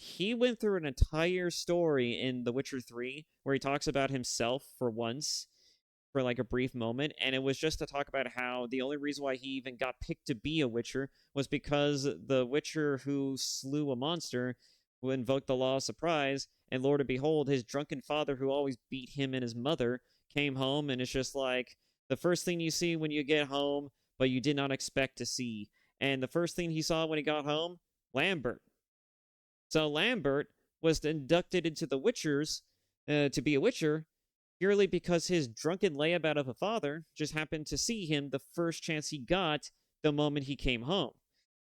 [SPEAKER 1] He went through an entire story in The Witcher 3 where he talks about himself for once, for a brief moment, and it was just to talk about how the only reason why he even got picked to be a Witcher was because the Witcher who slew a monster, who invoked the law of surprise, and Lord and behold, his drunken father who always beat him and his mother came home, and it's just the first thing you see when you get home, but you did not expect to see. And the first thing he saw when he got home, Lambert. So Lambert was inducted into the Witchers to be a Witcher purely because his drunken layabout of a father just happened to see him the first chance he got the moment he came home.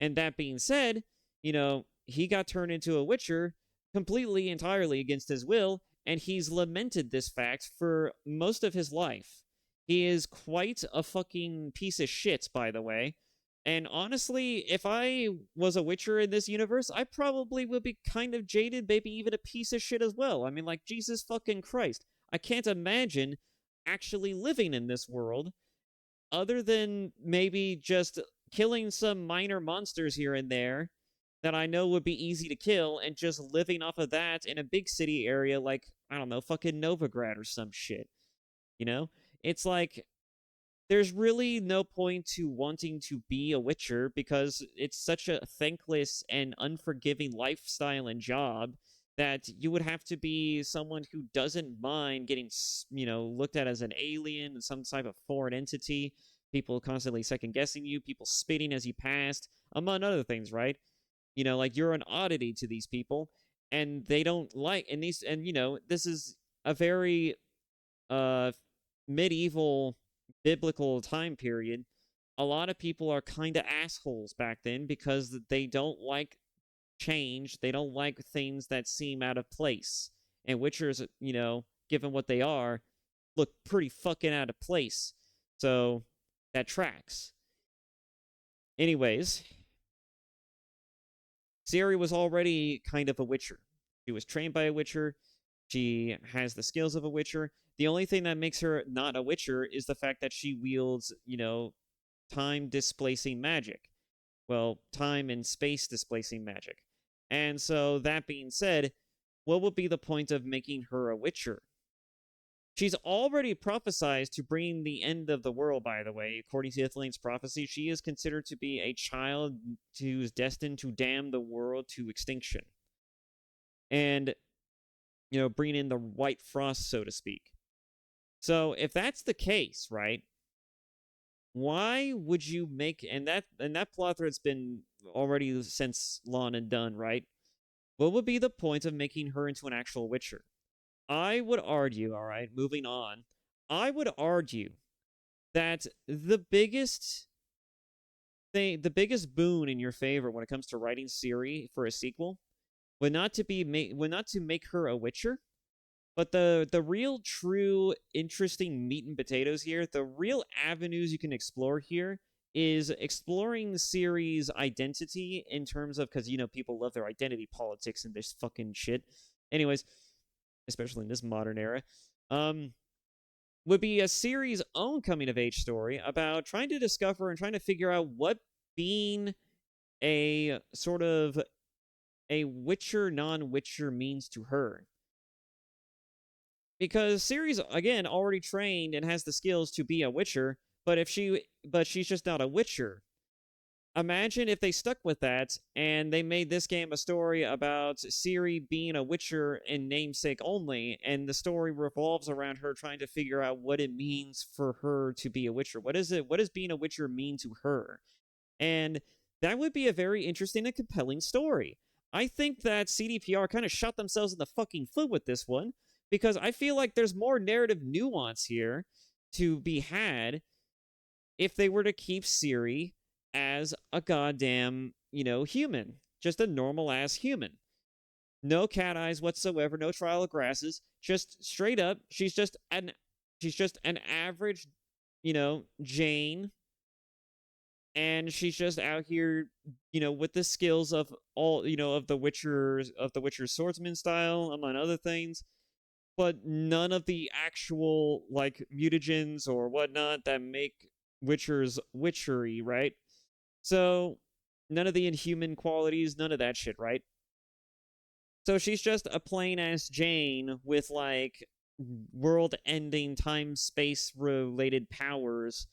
[SPEAKER 1] And that being said, he got turned into a Witcher completely, entirely against his will, and he's lamented this fact for most of his life. He is quite a fucking piece of shit, by the way. And honestly, if I was a Witcher in this universe, I probably would be kind of jaded, maybe even a piece of shit as well. I mean, Jesus fucking Christ. I can't imagine actually living in this world, other than maybe just killing some minor monsters here and there that I know would be easy to kill, and just living off of that in a big city area I don't know, fucking Novigrad or some shit. It's there's really no point to wanting to be a Witcher because it's such a thankless and unforgiving lifestyle and job that you would have to be someone who doesn't mind getting, looked at as an alien and some type of foreign entity, people constantly second-guessing you, people spitting as you passed, among other things, right? You're an oddity to these people, and they don't this is a very medieval biblical time period. A lot of people are kind of assholes back then because they don't like change. They don't like things that seem out of place. And Witchers, given what they are, look pretty fucking out of place. So that tracks. Anyways, Ciri was already kind of a Witcher. She was trained by a Witcher. She has the skills of a Witcher. The only thing that makes her not a Witcher is the fact that she wields, time-displacing magic. Well, time and space-displacing magic. And so, that being said, what would be the point of making her a Witcher? She's already prophesized to bring the end of the world, by the way. According to Ithlinne's prophecy, she is considered to be a child who's destined to damn the world to extinction. And, bring in the white frost, so to speak. So, if that's the case, right, why would you make... And that plot thread's been already since Lawn and Done, right? What would be the point of making her into an actual Witcher? I would argue, all right, moving on, I would argue that the biggest boon in your favor when it comes to writing Ciri for a sequel would not to make her a Witcher, but the real, true, interesting meat and potatoes here, the real avenues you can explore here is exploring Ciri's identity in terms of, because, people love their identity politics and this fucking shit. Anyways, especially in this modern era, would be a Ciri's own coming-of-age story about trying to discover and trying to figure out what being a sort of a Witcher, non-Witcher means to her. Because Ciri's, again, already trained and has the skills to be a Witcher, but she's just not a Witcher. Imagine if they stuck with that and they made this game a story about Ciri being a Witcher in namesake only, and the story revolves around her trying to figure out what it means for her to be a Witcher. What does being a Witcher mean to her? And that would be a very interesting and compelling story. I think that CDPR kind of shot themselves in the fucking foot with this one, because I feel like there's more narrative nuance here to be had if they were to keep Ciri as a goddamn, human. Just a normal-ass human. No cat eyes whatsoever, no trial of grasses. Just straight up, she's just an average, Jane. And she's just out here, with the skills of all, of the Witcher swordsman style, among other things. But none of the actual, mutagens or whatnot that make Witchers witchery, right? So, none of the inhuman qualities, none of that shit, right? So she's just a plain-ass Jane with, world-ending, time-space-related powers,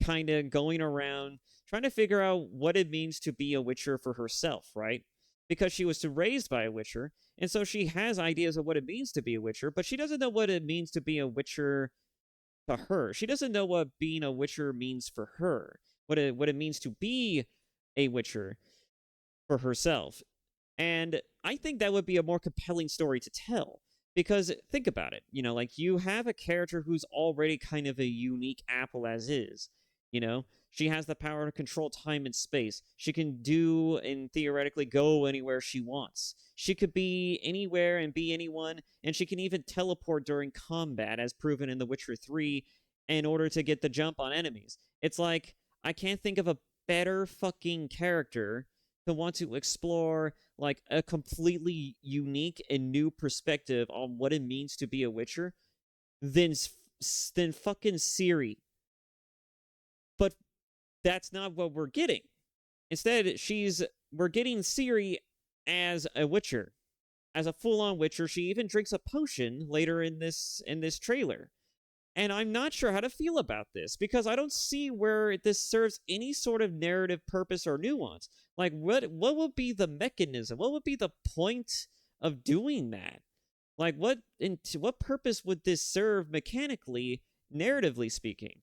[SPEAKER 1] kind of going around, trying to figure out what it means to be a Witcher for herself, right? Because she was raised by a Witcher, and so she has ideas of what it means to be a Witcher, but she doesn't know what it means to be a Witcher to her. She doesn't know what being a Witcher means for her. What it means to be a Witcher for herself. And I think that would be a more compelling story to tell. Because think about it, you have a character who's already kind of a unique apple as is. She has the power to control time and space. She can do and theoretically go anywhere she wants. She could be anywhere and be anyone, and she can even teleport during combat, as proven in The Witcher 3, in order to get the jump on enemies. It's like, I can't think of a better fucking character to want to explore, a completely unique and new perspective on what it means to be a Witcher than fucking Ciri. But that's not what we're getting. Instead, we're getting Ciri as a Witcher. As a full-on Witcher. She even drinks a potion later in this trailer. And I'm not sure how to feel about this, because I don't see where this serves any sort of narrative purpose or nuance. What would be the mechanism? What would be the point of doing that? What purpose would this serve mechanically, narratively speaking?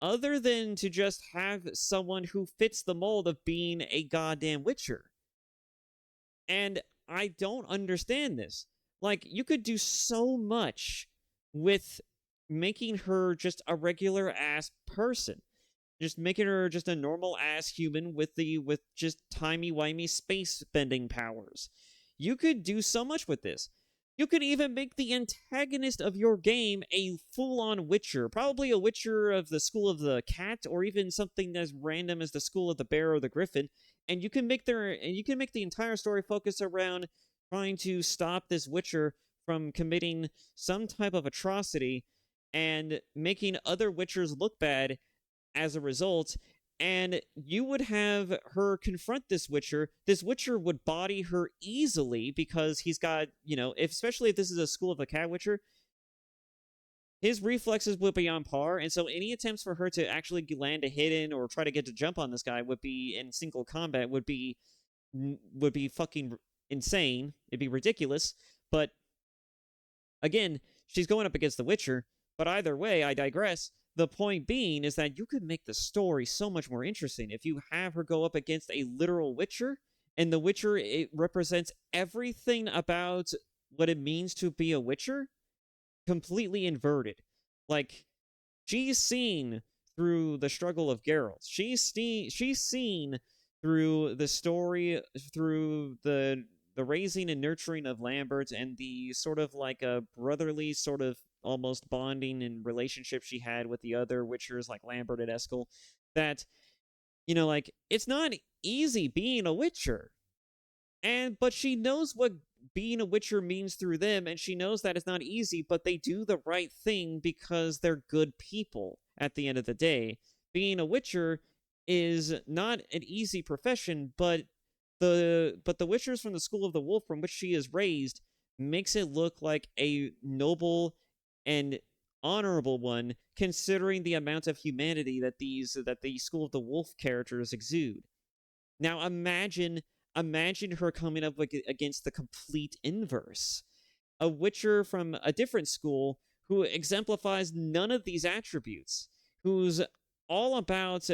[SPEAKER 1] Other than to just have someone who fits the mold of being a goddamn Witcher. And I don't understand this. You could do so much with making her just a regular ass person. Just making her just a normal ass human with just timey-wimey space bending powers. You could do so much with this. You could even make the antagonist of your game a full-on Witcher. Probably a Witcher of the School of the Cat, or even something as random as the School of the Bear or the Griffin. And you can make the entire story focus around trying to stop this Witcher from committing some type of atrocity and making other Witchers look bad as a result. And you would have her confront this Witcher. This Witcher would body her easily because he's got, especially if this is a School of the Cat Witcher, his reflexes would be on par, and so any attempts for her to actually land a hidden or try to get to jump on this guy would be in single combat would be fucking insane. It'd be ridiculous. But again, she's going up against the Witcher. But either way, I digress. The point being is that you could make the story so much more interesting if you have her go up against a literal Witcher, and the Witcher, it represents everything about what it means to be a Witcher, completely inverted. Like, she's seen through the struggle of Geralt. She's seen through the story, through the raising and nurturing of Lambert, and the sort of like a brotherly sort of almost bonding and relationship she had with the other Witchers like Lambert and Eskel, that, you know, like, it's not easy being a Witcher. But she knows what being a Witcher means through them, and she knows that it's not easy, but they do the right thing because they're good people at the end of the day. Being a Witcher is not an easy profession, but the Witchers from the School of the Wolf from which she is raised makes it look like a noble and honorable one, considering the amount of humanity that the School of the Wolf characters exude. Now imagine her coming up against the complete inverse. A Witcher from a different school who exemplifies none of these attributes, who's all about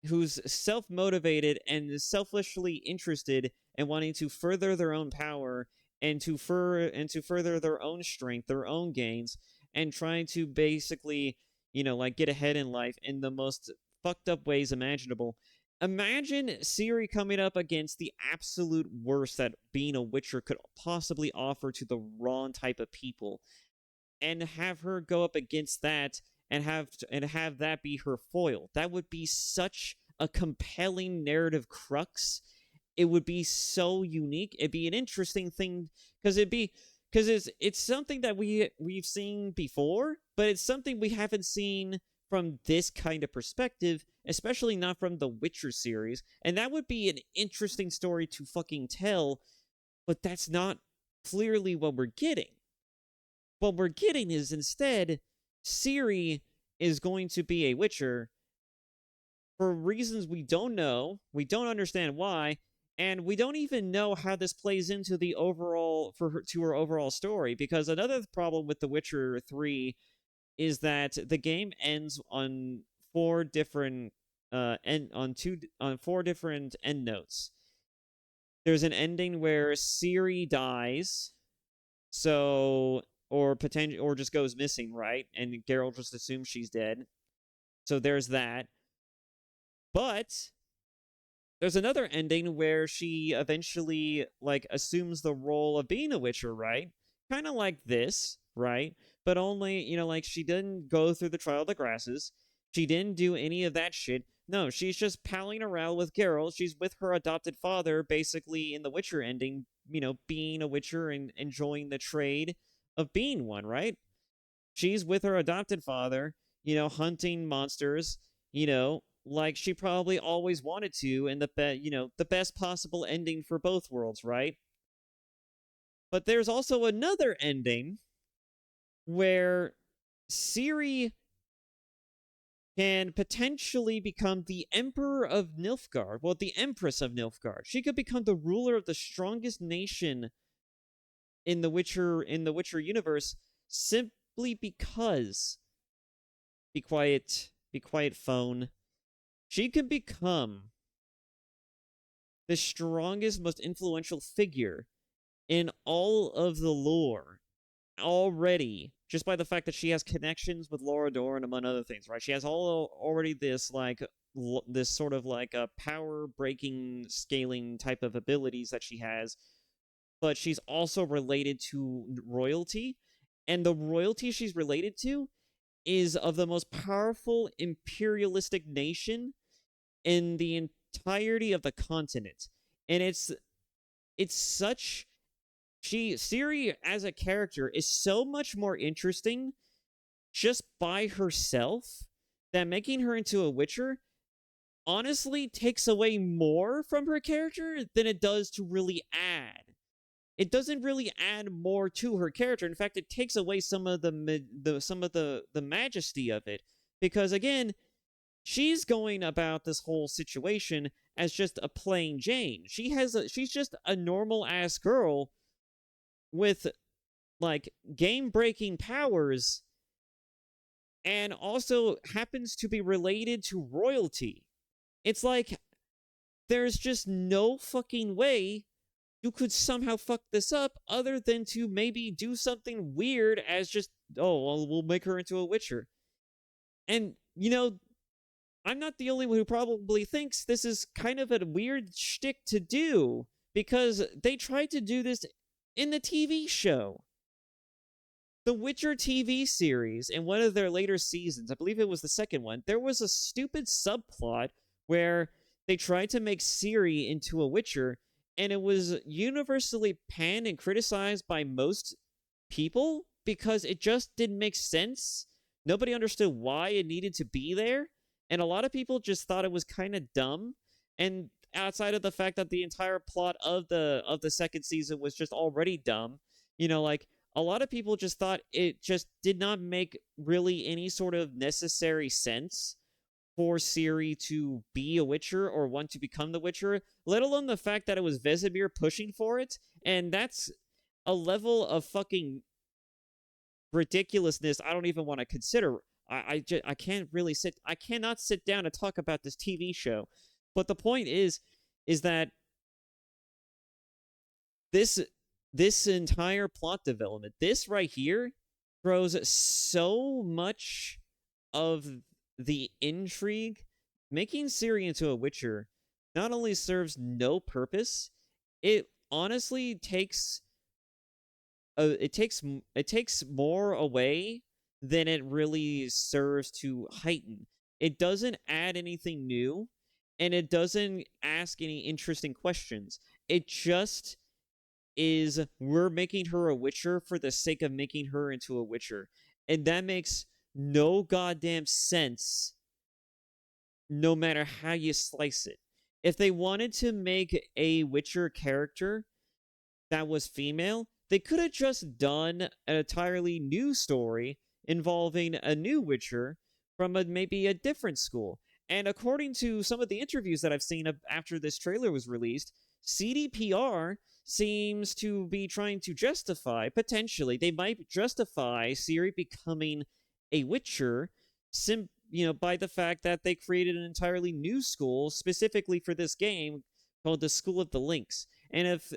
[SPEAKER 1] who's self-motivated and selfishly interested in wanting to further their own power and to further their own strength, their own gains, and trying to basically, you know, like, get ahead in life in the most fucked up ways imaginable. Imagine Ciri coming up against the absolute worst that being a Witcher could possibly offer to the wrong type of people, and have her go up against that and have that be her foil. That would be such a compelling narrative crux. It would be so unique. It'd be an interesting thing because it's something that we've seen before, but it's something we haven't seen from this kind of perspective, especially not from the Witcher series, and that would be an interesting story to fucking tell, but that's not clearly what we're getting. What we're getting is instead, Ciri is going to be a Witcher for reasons we don't know, we don't understand why, and we don't even know how this plays into the overall, to her overall story, because another problem with The Witcher 3 is that the game ends on four different end notes. There's an ending where Ciri dies, or just goes missing, right? And Geralt just assumes she's dead. So there's that. But there's another ending where she eventually, like, assumes the role of being a Witcher, right? Kind of like this, right? But only, you know, like, she didn't go through the Trial of the Grasses. She didn't do any of that shit. No, she's just palling around with Geralt. She's with her adopted father, basically, in the Witcher ending, you know, being a Witcher and enjoying the trade of being one, right? She's with her adopted father, you know, hunting monsters, you know, like she probably always wanted to, and the best possible ending for both worlds, right? But there's also another ending where Ciri can potentially become the Emperor of Nilfgaard, well, the Empress of Nilfgaard. She could become the ruler of the strongest nation in the Witcher universe, simply because, be quiet, phone. She could become the strongest, most influential figure in all of the lore already, just by the fact that she has connections with Laura Dorn, among other things, right? She has already this, like, this sort of, like, a power-breaking, scaling type of abilities that she has, but she's also related to royalty, and the royalty she's related to is of the most powerful imperialistic nation in the entirety of the continent. And Ciri as a character is so much more interesting just by herself that making her into a Witcher honestly takes away more from her character than it does to really add. it doesn't really add more to her character. In fact, it takes away some of the majesty of it, because again, she's going about this whole situation as just a plain Jane. She's just a normal ass girl with like game-breaking powers, and also happens to be related to royalty. It's like there's just no fucking way you could somehow fuck this up other than to maybe do something weird as just, oh, well, we'll make her into a Witcher. And, you know, I'm not the only one who probably thinks this is kind of a weird shtick to do, because they tried to do this in the TV show. The Witcher TV series, in one of their later seasons, I believe it was the second one, there was a stupid subplot where they tried to make Ciri into a Witcher, and it was universally panned and criticized by most people because it just didn't make sense. Nobody understood why it needed to be there, and a lot of people just thought it was kind of dumb. And outside of the fact that the entire plot of the second season was just already dumb, you know, like, a lot of people just thought it just did not make really any sort of necessary sense for Ciri to be a Witcher or want to become the Witcher, let alone the fact that it was Vesemir pushing for it. And that's a level of fucking ridiculousness I don't even want to consider. I cannot sit down and talk about this TV show. But the point is that this entire plot development, this right here, throws so much of the intrigue. Making Ciri into a Witcher not only serves no purpose, it honestly takes more away than it really serves to heighten. It doesn't add anything new, and it doesn't ask any interesting questions. It just is, we're making her a Witcher for the sake of making her into a Witcher. And that makes no goddamn sense, no matter how you slice it. If they wanted to make a Witcher character that was female, they could have just done an entirely new story involving a new Witcher from maybe a different school. And according to some of the interviews that I've seen after this trailer was released, CDPR seems to be trying to justify, potentially, they might justify Ciri becoming a Witcher, by the fact that they created an entirely new school specifically for this game called the School of the Lynx. And if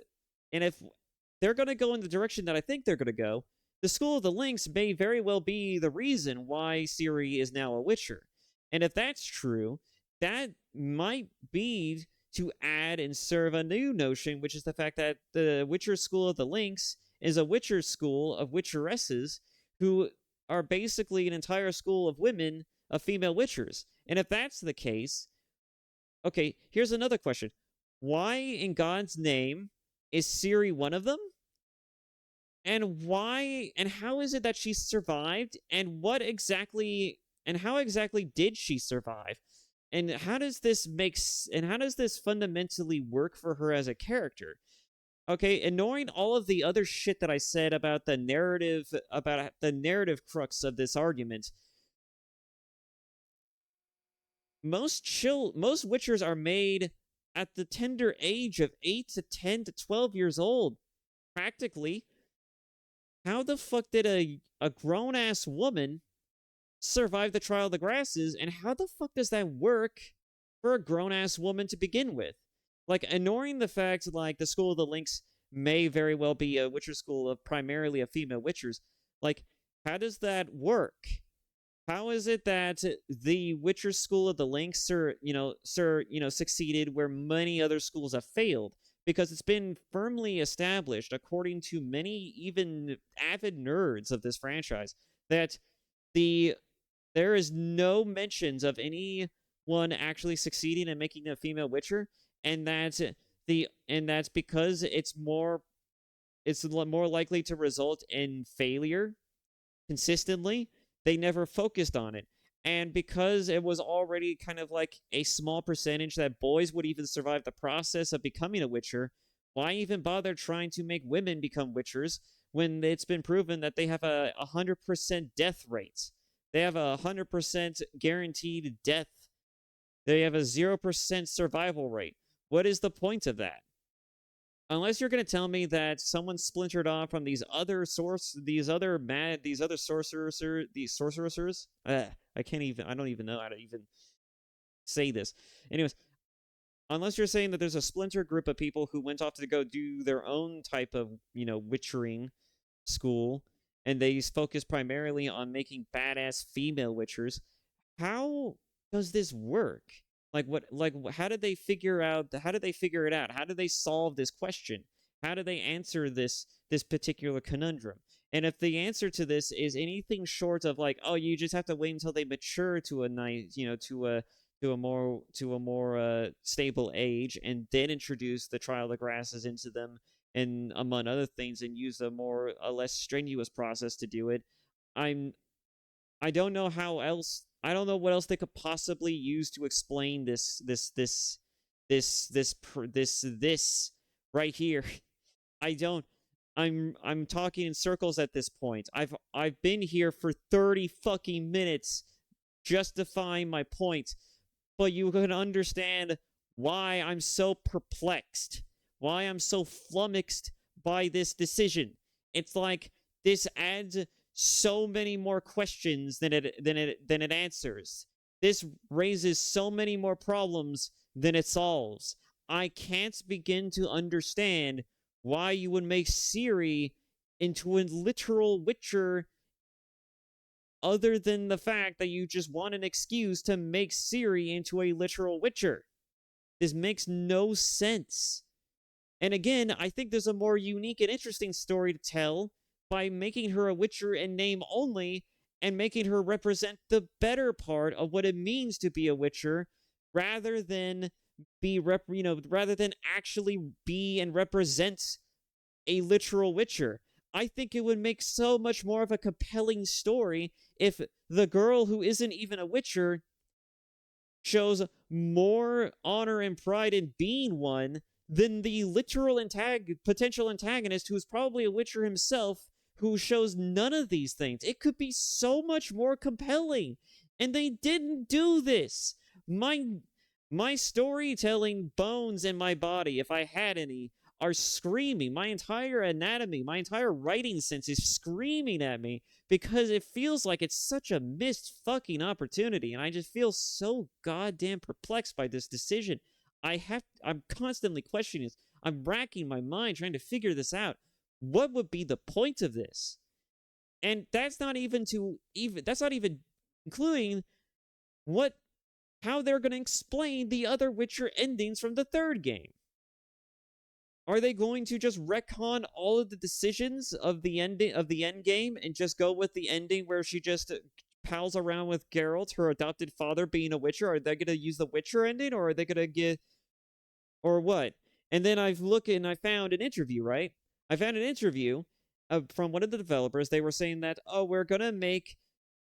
[SPEAKER 1] they're going to go in the direction that I think they're going to go, the School of the Lynx may very well be the reason why Ciri is now a Witcher. And if that's true, that might be to add and serve a new notion, which is the fact that the Witcher School of the Lynx is a Witcher school of Witcheresses who are basically an entire school of women, of female Witchers. And if that's the case, okay, here's another question. Why in God's name is Ciri one of them? And why, and how is it that she survived? And how exactly did she survive? And how does this fundamentally work for her as a character? Okay, ignoring all of the other shit that I said about the narrative crux of this argument, most Witchers are made at the tender age of 8 to 10 to 12 years old, practically. How the fuck did a grown-ass woman survive the Trial of the Grasses, and how the fuck does that work for a grown-ass woman to begin with? Like, ignoring the fact, like, the School of the Lynx may very well be a Witcher school of primarily of female Witchers, like, how does that work? How is it that the Witcher School of the Lynx succeeded where many other schools have failed? Because it's been firmly established, according to many even avid nerds of this franchise, that there is no mentions of anyone actually succeeding in making a female Witcher, and that's because it's more likely to result in failure consistently. They never focused on it. And because it was already kind of like a small percentage that boys would even survive the process of becoming a Witcher, Why even bother trying to make women become witchers when it's been proven that they have a 100% death rate? They have a 100% guaranteed death. They have a 0% survival rate. What is the point of that? Unless you're going to tell me that someone splintered off from these other sorcereresses. I don't even know how to even say this. Anyways, unless you're saying that there's a splinter group of people who went off to go do their own type of, witchering school, and they focus primarily on making badass female witchers, how does this work? How did they figure it out? How did they solve this question? How do they answer this particular conundrum? And if the answer to this is anything short of like, oh, you just have to wait until they mature to a nice, to a more stable age, and then introduce the trial of the grasses into them, and among other things, and use a less strenuous process to do it, I don't know how else. I don't know what else they could possibly use to explain this right here. I'm talking in circles at this point. I've been here for 30 fucking minutes justifying my point, but you can understand why I'm so perplexed, why I'm so flummoxed by this decision. It's like this adds so many more questions than it answers. This raises so many more problems than it solves. I can't begin to understand why you would make Ciri into a literal witcher, other than the fact that you just want an excuse to make Ciri into a literal witcher. This makes no sense. And again, I think there's a more unique and interesting story to tell by making her a witcher in name only, and making her represent the better part of what it means to be a witcher, rather than actually be and represent a literal witcher. I think it would make so much more of a compelling story if the girl who isn't even a witcher shows more honor and pride in being one than the literal potential antagonist, who's probably a witcher himself, who shows none of these things. It could be so much more compelling, and they didn't do this. My storytelling bones in my body, if I had any, are screaming. My entire anatomy, my entire writing sense is screaming at me, because it feels like it's such a missed fucking opportunity, and I just feel so goddamn perplexed by this decision. I'm constantly questioning this. I'm racking my mind trying to figure this out. What would be the point of this? And that's not even including how they're going to explain the other Witcher endings from the third game. Are they going to just retcon all of the decisions of the end game and just go with the ending where she just pals around with Geralt, her adopted father, being a Witcher? Are they going to use the Witcher ending, or are they going to or what? And then I found an interview, right? I found an interview from one of the developers. They were saying that, oh, we're going to make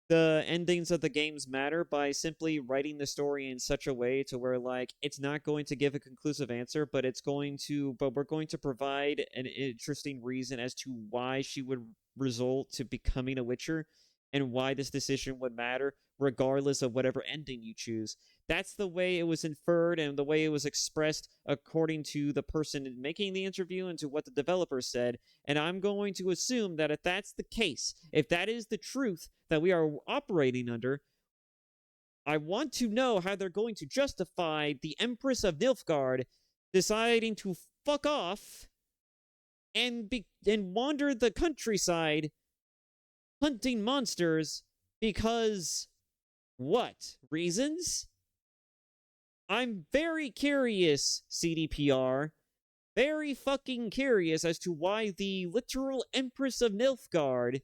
[SPEAKER 1] the endings of the games matter by simply writing the story in such a way to where, like, it's not going to give a conclusive answer, but we're going to provide an interesting reason as to why she would result to becoming a Witcher, and why this decision would matter, regardless of whatever ending you choose. That's the way it was inferred, and the way it was expressed according to the person making the interview and to what the developer said. And I'm going to assume that if that's the case, if that is the truth that we are operating under, I want to know how they're going to justify the Empress of Nilfgaard deciding to fuck off and wander the countryside hunting monsters because what reasons? I'm very curious, CDPR, very fucking curious as to why the literal Empress of Nilfgaard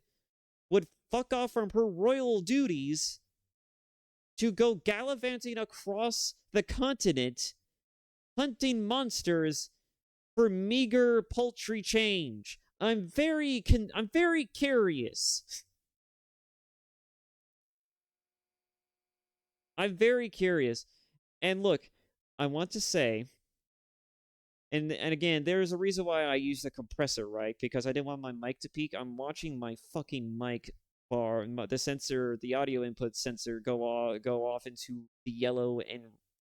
[SPEAKER 1] would fuck off from her royal duties to go gallivanting across the continent hunting monsters for meager paltry change. I'm very curious. I'm very curious. And look, I want to say And again, there's a reason why I used a compressor, right? Because I didn't want my mic to peak. I'm watching my fucking mic bar, the sensor, the audio input sensor go off into the yellow and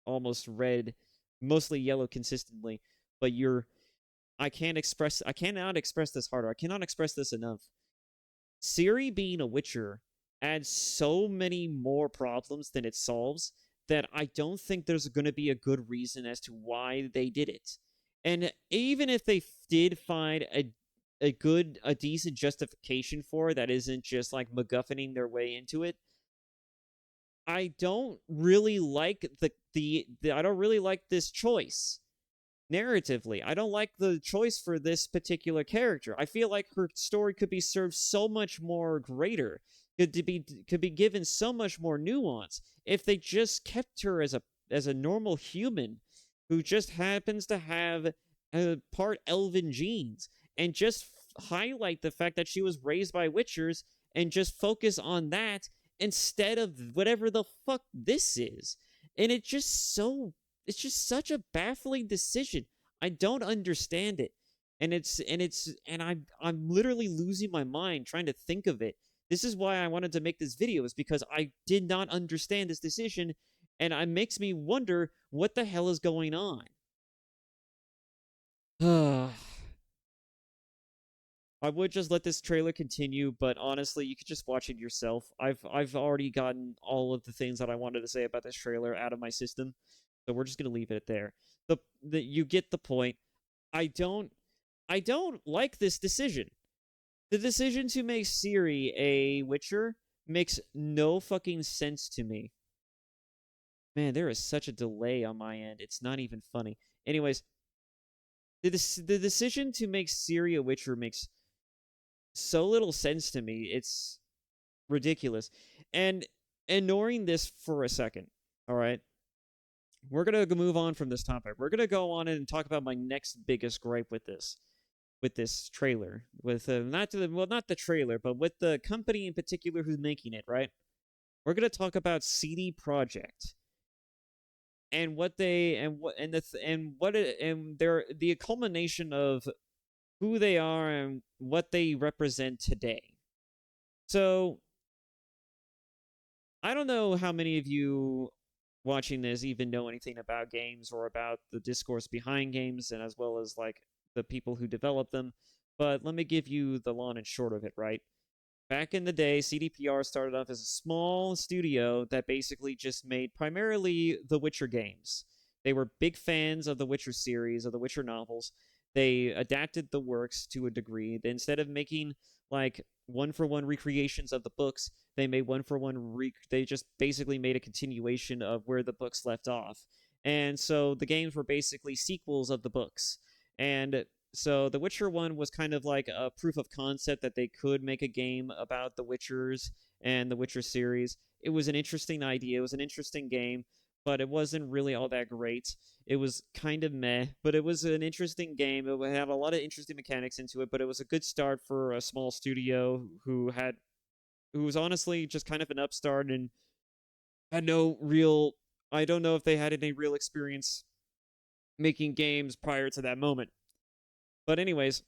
[SPEAKER 1] almost red, mostly yellow consistently. But I cannot express this harder. I cannot express this enough. Ciri being a Witcher adds so many more problems than it solves that I don't think there's going to be a good reason as to why they did it. And even if they did find a decent justification for it that isn't just like MacGuffining their way into it, I don't really like I don't really like this choice. Narratively, I don't like the choice for this particular character. I feel like her story could be served so much more greater, could be given so much more nuance if they just kept her as a normal human who just happens to have part elven genes, and just highlight the fact that she was raised by witchers and just focus on that instead of whatever the fuck this is. And it's just such a baffling decision. I don't understand it. And I'm literally losing my mind trying to think of it. This is why I wanted to make this video, is because I did not understand this decision, and it makes me wonder what the hell is going on. I would just let this trailer continue, but honestly, you could just watch it yourself. I've already gotten all of the things that I wanted to say about this trailer out of my system, so we're just gonna leave it there. You get the point. I don't like this decision. The decision to make Ciri a Witcher makes no fucking sense to me. Man, there is such a delay on my end. It's not even funny. Anyways, the decision to make Ciri a Witcher makes so little sense to me. It's ridiculous. And ignoring this for a second, all right? We're going to move on from this topic. We're going to go on and talk about my next biggest gripe with this trailer. With not the trailer, but with the company in particular who's making it, right? We're going to talk about CD Projekt and what they they're the culmination of who they are and what they represent today. So I don't know how many of you watching this even know anything about games or about the discourse behind games, and as well as like the people who develop them, but let me give you the long and short of it, right? Back in the day, CDPR started off as a small studio that basically just made primarily The Witcher games. They were big fans of the Witcher series, of the Witcher novels. They adapted the works to a degree. Instead of making like one-for-one recreations of the books, they made they just basically made a continuation of where the books left off. And so the games were basically sequels of the books. And so The Witcher 1 was kind of like a proof of concept that they could make a game about the Witchers and the Witcher series. It was an interesting idea. It was an interesting game, but it wasn't really all that great. It was kind of meh, but it was an interesting game. It had a lot of interesting mechanics into it, but it was a good start for a small studio who was honestly just kind of an upstart and had no real... I don't know if they had any real experience making games prior to that moment. But anyways,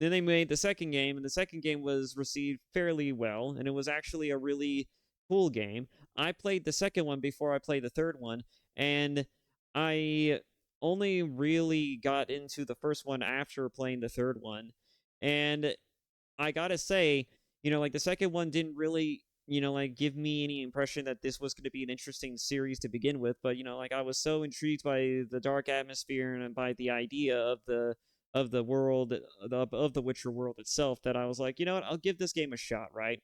[SPEAKER 1] then they made the second game, and the second game was received fairly well, and it was actually a really cool game. I played the second one before I played the third one, and I only really got into the first one after playing the third one. And I gotta say, like the second one didn't really, like give me any impression that this was going to be an interesting series to begin with. But, like I was so intrigued by the dark atmosphere and by the idea of the world, of the Witcher world itself, that I was like, you know what, I'll give this game a shot, right?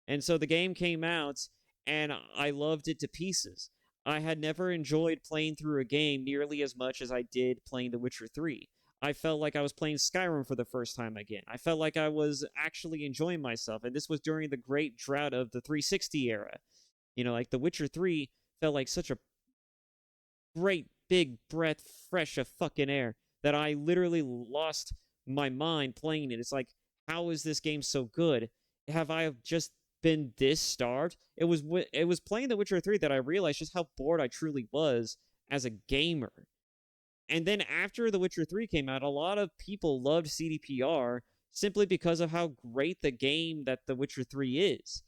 [SPEAKER 1] And so the game came out, and I loved it to pieces. I had never enjoyed playing through a game nearly as much as I did playing The Witcher 3. I felt like I was playing Skyrim for the first time again. I felt like I was actually enjoying myself, and this was during the great drought of the 360 era. Like The Witcher 3 felt like such a great big breath fresh of fucking air that I literally lost my mind playing it. It's like, how is this game so good? Have I just been this starved? It was playing The Witcher 3 that I realized just how bored I truly was as a gamer. And then after The Witcher 3 came out, a lot of people loved CDPR simply because of how great the game that The Witcher 3 is.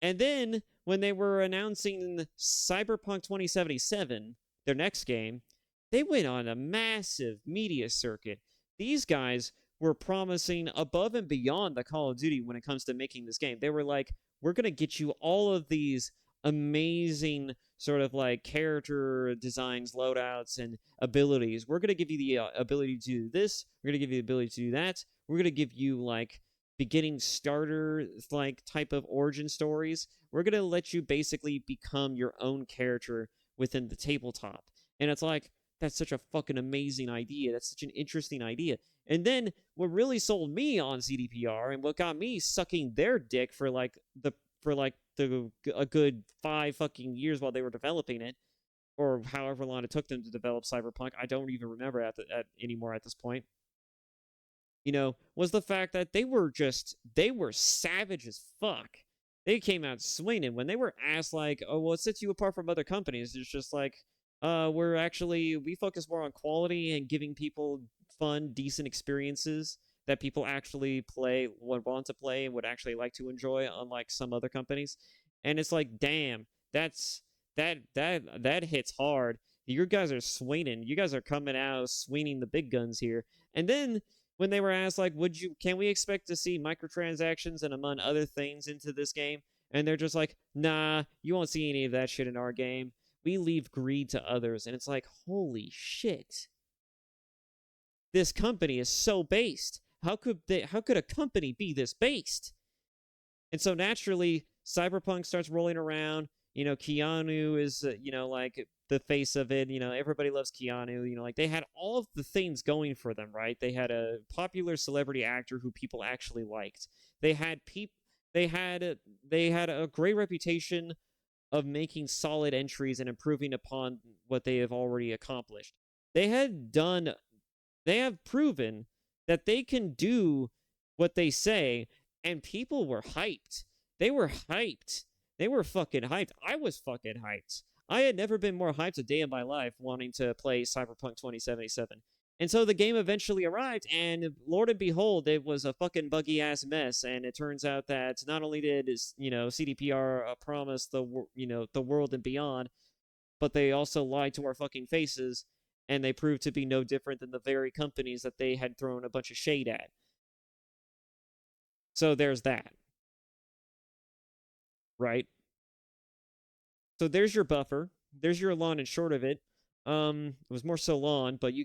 [SPEAKER 1] And then when they were announcing Cyberpunk 2077, their next game, they went on a massive media circuit. These guys were promising above and beyond the Call of Duty when it comes to making this game. They were like, we're going to get you all of these amazing sort of like character designs, loadouts, and abilities. We're going to give you the ability to do this. We're going to give you the ability to do that. We're going to give you like beginning starter like type of origin stories. We're going to let you basically become your own character within the tabletop. And it's like, that's such a fucking amazing idea. That's such an interesting idea. And then what really sold me on CDPR and what got me sucking their dick for a good 5 fucking years while they were developing it, or however long it took them to develop Cyberpunk, I don't even remember anymore at this point, was the fact that they were savage as fuck. They came out swinging when they were asked like, oh, what sets you apart from other companies? It's just like, we focus more on quality and giving people fun, decent experiences that people actually would want to play and would actually like to enjoy, unlike some other companies. And it's like, damn, that hits hard. You guys are swinging. You guys are coming out swinging the big guns here. And then when they were asked like, can we expect to see microtransactions and among other things into this game? And they're just like, nah, you won't see any of that shit in our game. We leave greed to others. And it's like, holy shit. This company is so based. How could a company be this based? And so naturally, Cyberpunk starts rolling around. Keanu is, like the face of it. Everybody loves Keanu. Like they had all of the things going for them, right? They had a popular celebrity actor who people actually liked. They had a great reputation of making solid entries and improving upon what they have already accomplished. They have proven that they can do what they say, and people were hyped. They were hyped. They were fucking hyped. I was fucking hyped. I had never been more hyped a day in my life wanting to play Cyberpunk 2077. And so the game eventually arrived, and Lord and behold, it was a fucking buggy-ass mess, and it turns out that not only did, CDPR promise the world and beyond, but they also lied to our fucking faces, and they proved to be no different than the very companies that they had thrown a bunch of shade at. So there's that. Right? So there's your buffer. There's your long and short of it. It was more so long, but you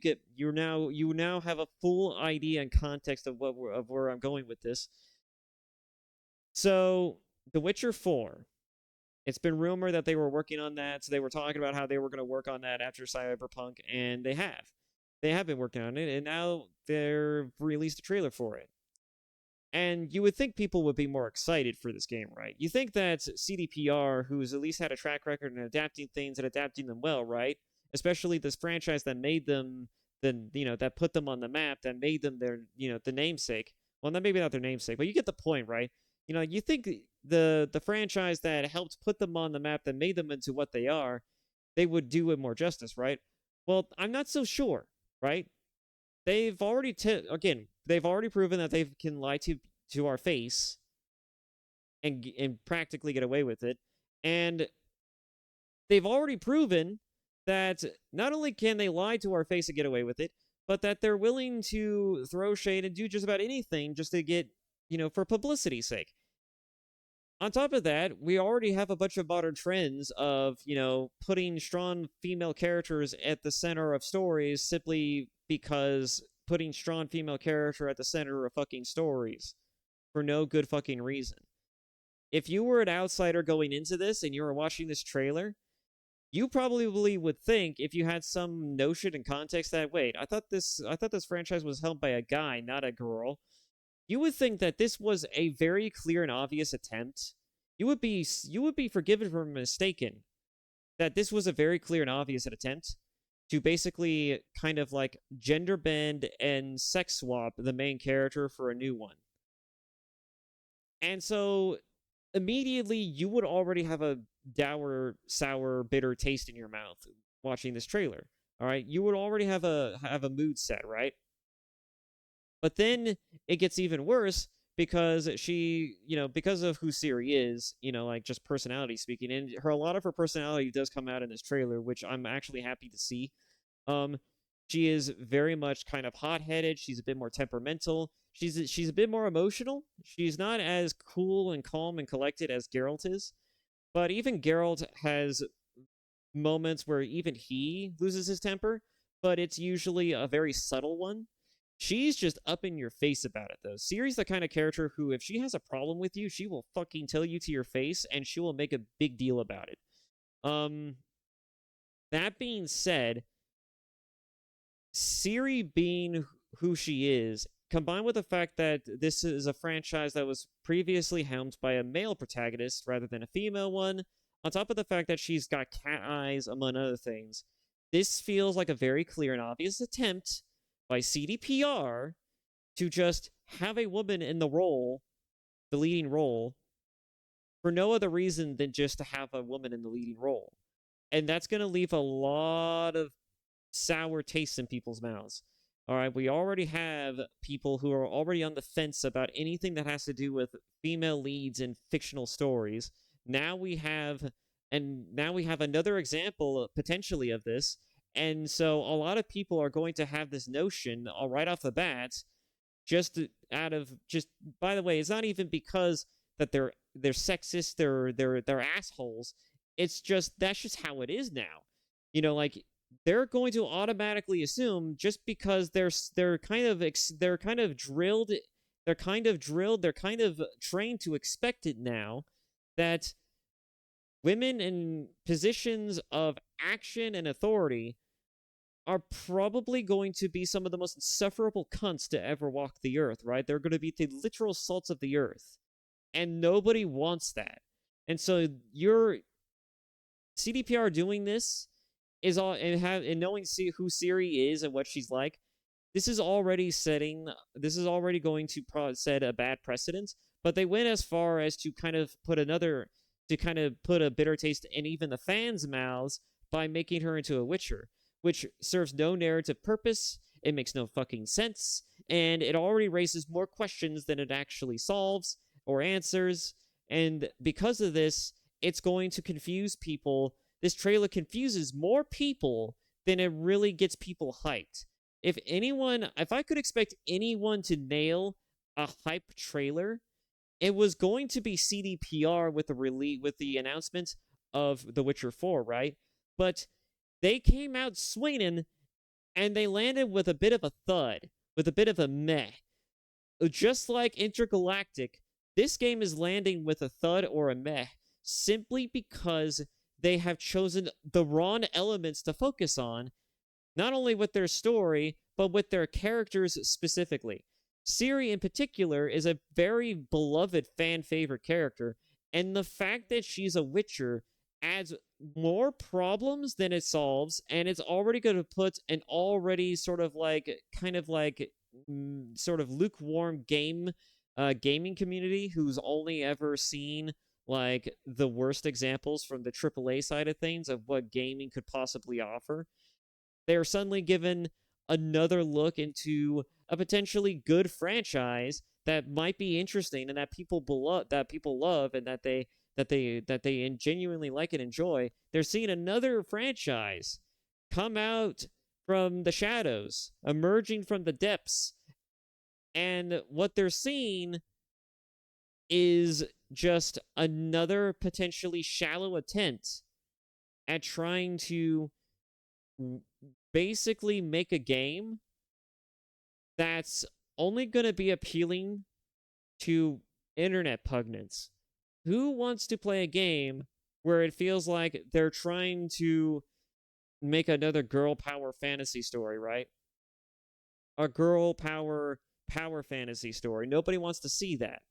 [SPEAKER 1] now have a full idea and context of where I'm going with this. So, The Witcher 4. It's been rumored that they were working on that, so they were talking about how they were going to work on that after Cyberpunk, and they have. They have been working on it, and now they've released a trailer for it. And you would think people would be more excited for this game, right? You think that CDPR, who's at least had a track record in adapting things and adapting them well, right? Especially this franchise that made them, that put them on the map, that made them their, the namesake. Well, maybe not their namesake, but you get the point, right? You think the franchise that helped put them on the map, that made them into what they are, they would do it more justice, right? Well, I'm not so sure, right? They've already proven that they can lie to our face and practically get away with it. And they've already proven that not only can they lie to our face and get away with it, but that they're willing to throw shade and do just about anything just to get, for publicity's sake. On top of that, we already have a bunch of modern trends of, putting strong female characters at the center of stories simply because putting strong female character at the center of fucking stories for no good fucking reason. If you were an outsider going into this and you were watching this trailer, you probably would think, if you had some notion and context that, wait, I thought this franchise was held by a guy, not a girl. You would think that this was a very clear and obvious attempt. You would be forgiven for mistaken that this was a very clear and obvious attempt to basically kind of like gender bend and sex swap the main character for a new one. And so immediately you would already have a dour, sour, bitter taste in your mouth watching this trailer. All right, you would already have a mood set, right? But then it gets even worse because she, because of who Siri is, like just personality speaking, and a lot of her personality does come out in this trailer, which I'm actually happy to see. Um, she is very much kind of hot-headed. She's a bit more temperamental. She's a bit more emotional. She's not as cool and calm and collected as Geralt is. But even Geralt has moments where even he loses his temper, but it's usually a very subtle one. She's just up in your face about it, though. Ciri's the kind of character who, if she has a problem with you, she will fucking tell you to your face, and she will make a big deal about it. That being said, Ciri being who she is, combined with the fact that this is a franchise that was previously helmed by a male protagonist rather than a female one, on top of the fact that she's got cat eyes, among other things, this feels like a very clear and obvious attempt by CDPR to just have a woman in the role, the leading role, for no other reason than just to have a woman in the leading role. And that's going to leave a lot of sour tastes in people's mouths. All right, we already have people who are already on the fence about anything that has to do with female leads in fictional stories. Now we have another example potentially of this. And so a lot of people are going to have this notion right off the bat, by the way, it's not even because that they're sexist, they're assholes. It's just that's just how it is now. Like they're going to automatically assume just because they're kind of drilled, they're kind of trained to expect it now, that women in positions of action and authority are probably going to be some of the most insufferable cunts to ever walk the earth, right? They're going to be the literal salts of the earth. And nobody wants that. And so your CDPR doing this is all, and knowing who Ciri is and what she's like, this is already going to set a bad precedent, but they went as far as to kind of put a bitter taste in even the fans' mouths by making her into a Witcher, which serves no narrative purpose, it makes no fucking sense, and it already raises more questions than it actually solves or answers, and because of this, it's going to confuse people. This trailer confuses more people than it really gets people hyped. If I could expect anyone to nail a hype trailer, it was going to be CDPR with the announcement of The Witcher 4, right? But they came out swinging, and they landed with a bit of a thud, with a bit of a meh. Just like Intergalactic, this game is landing with a thud or a meh, simply because they have chosen the wrong elements to focus on, not only with their story, but with their characters specifically. Ciri, in particular, is a very beloved fan-favorite character, and the fact that she's a Witcher adds more problems than it solves, and it's already going to put an already sort of lukewarm gaming community who's only ever seen like the worst examples from the AAA side of things of what gaming could possibly offer. They're suddenly given another look into a potentially good franchise that might be interesting and that people love, and that they genuinely like and enjoy. They're seeing another franchise come out from the shadows, emerging from the depths, and what they're seeing is just another potentially shallow attempt at trying to basically make a game that's only going to be appealing to internet pugnates. Who wants to play a game where it feels like they're trying to make another girl power fantasy story, right? A girl power fantasy story. Nobody wants to see that.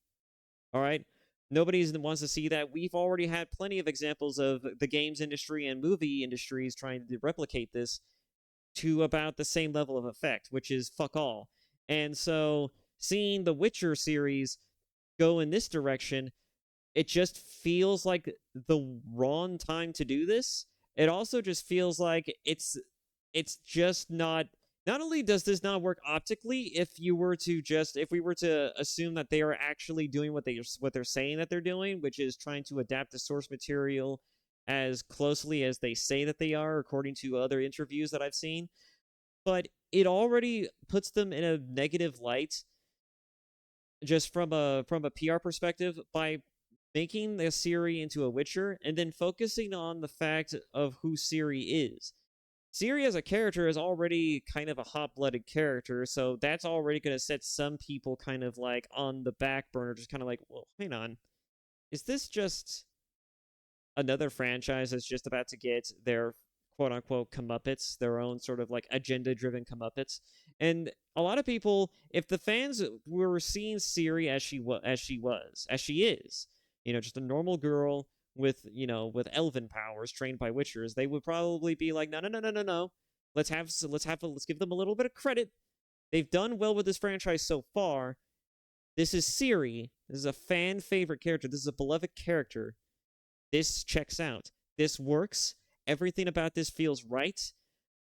[SPEAKER 1] All right? Nobody wants to see that. We've already had plenty of examples of the games industry and movie industries trying to replicate this to about the same level of effect, which is fuck all. And so seeing the Witcher series go in this direction, it just feels like the wrong time to do this. It also just feels like it's it's just not. Not only does this not work optically, if we were to assume that they are actually doing what they're saying that they're doing, which is trying to adapt the source material as closely as they say that they are, according to other interviews that I've seen, but it already puts them in a negative light just from a PR perspective by making the Ciri into a Witcher and then focusing on the fact of who Ciri is. Ciri as a character is already kind of a hot-blooded character, so that's already going to set some people kind of like on the back burner, just kind of like, well, hang on. Is this just another franchise that's just about to get their quote-unquote comeuppance, their own sort of like agenda-driven comeuppance? And a lot of people, if the fans were seeing Ciri as she is, just a normal girl with elven powers trained by witchers, they would probably be like, no. Let's give them a little bit of credit. They've done well with this franchise so far. This is Ciri. This is a fan favorite character. This is a beloved character. This checks out. This works. Everything about this feels right.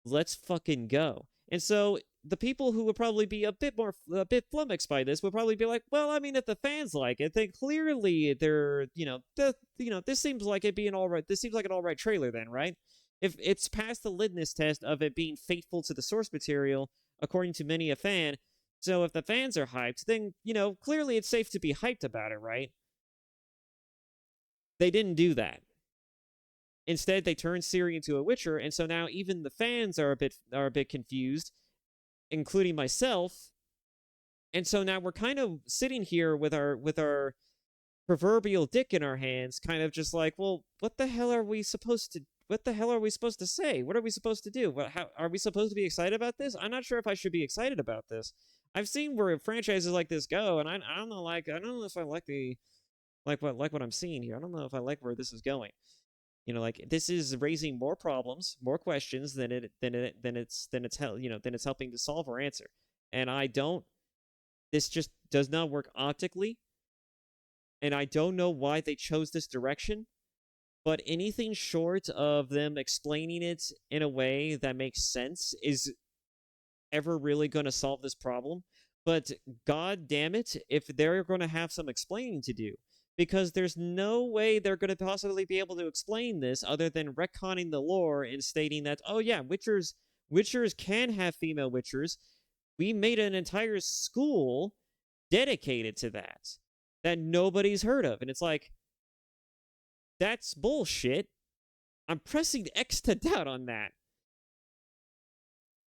[SPEAKER 1] Let's fucking go. And so the people who would probably be a bit flummoxed by this would probably be like, well, I mean, if the fans like it, then clearly they're, this seems like it being all right. This seems like an all right trailer then, right? If it's past the litmus test of it being faithful to the source material, according to many a fan, so if the fans are hyped, then, clearly it's safe to be hyped about it, right? They didn't do that. Instead, they turned Ciri into a Witcher, and so now even the fans are a bit confused, including myself. And so now we're kind of sitting here with our proverbial dick in our hands, kind of just like, well, what the hell are we supposed to say? What are we supposed to do? How are we supposed to be excited about this? I'm not sure if I should be excited about this. I've seen where franchises like this go, and I don't know, I don't know if I like what I'm seeing here. I don't know if I like where this is going. This is raising more problems, more questions than it's helping to solve or answer. And this just does not work optically. And I don't know why they chose this direction, but anything short of them explaining it in a way that makes sense is ever really going to solve this problem. But god damn it, if they're going to have some explaining to do. Because there's no way they're going to possibly be able to explain this other than retconning the lore and stating that, oh yeah, Witchers can have female Witchers. We made an entire school dedicated to that nobody's heard of. And it's like, that's bullshit. I'm pressing X to doubt on that.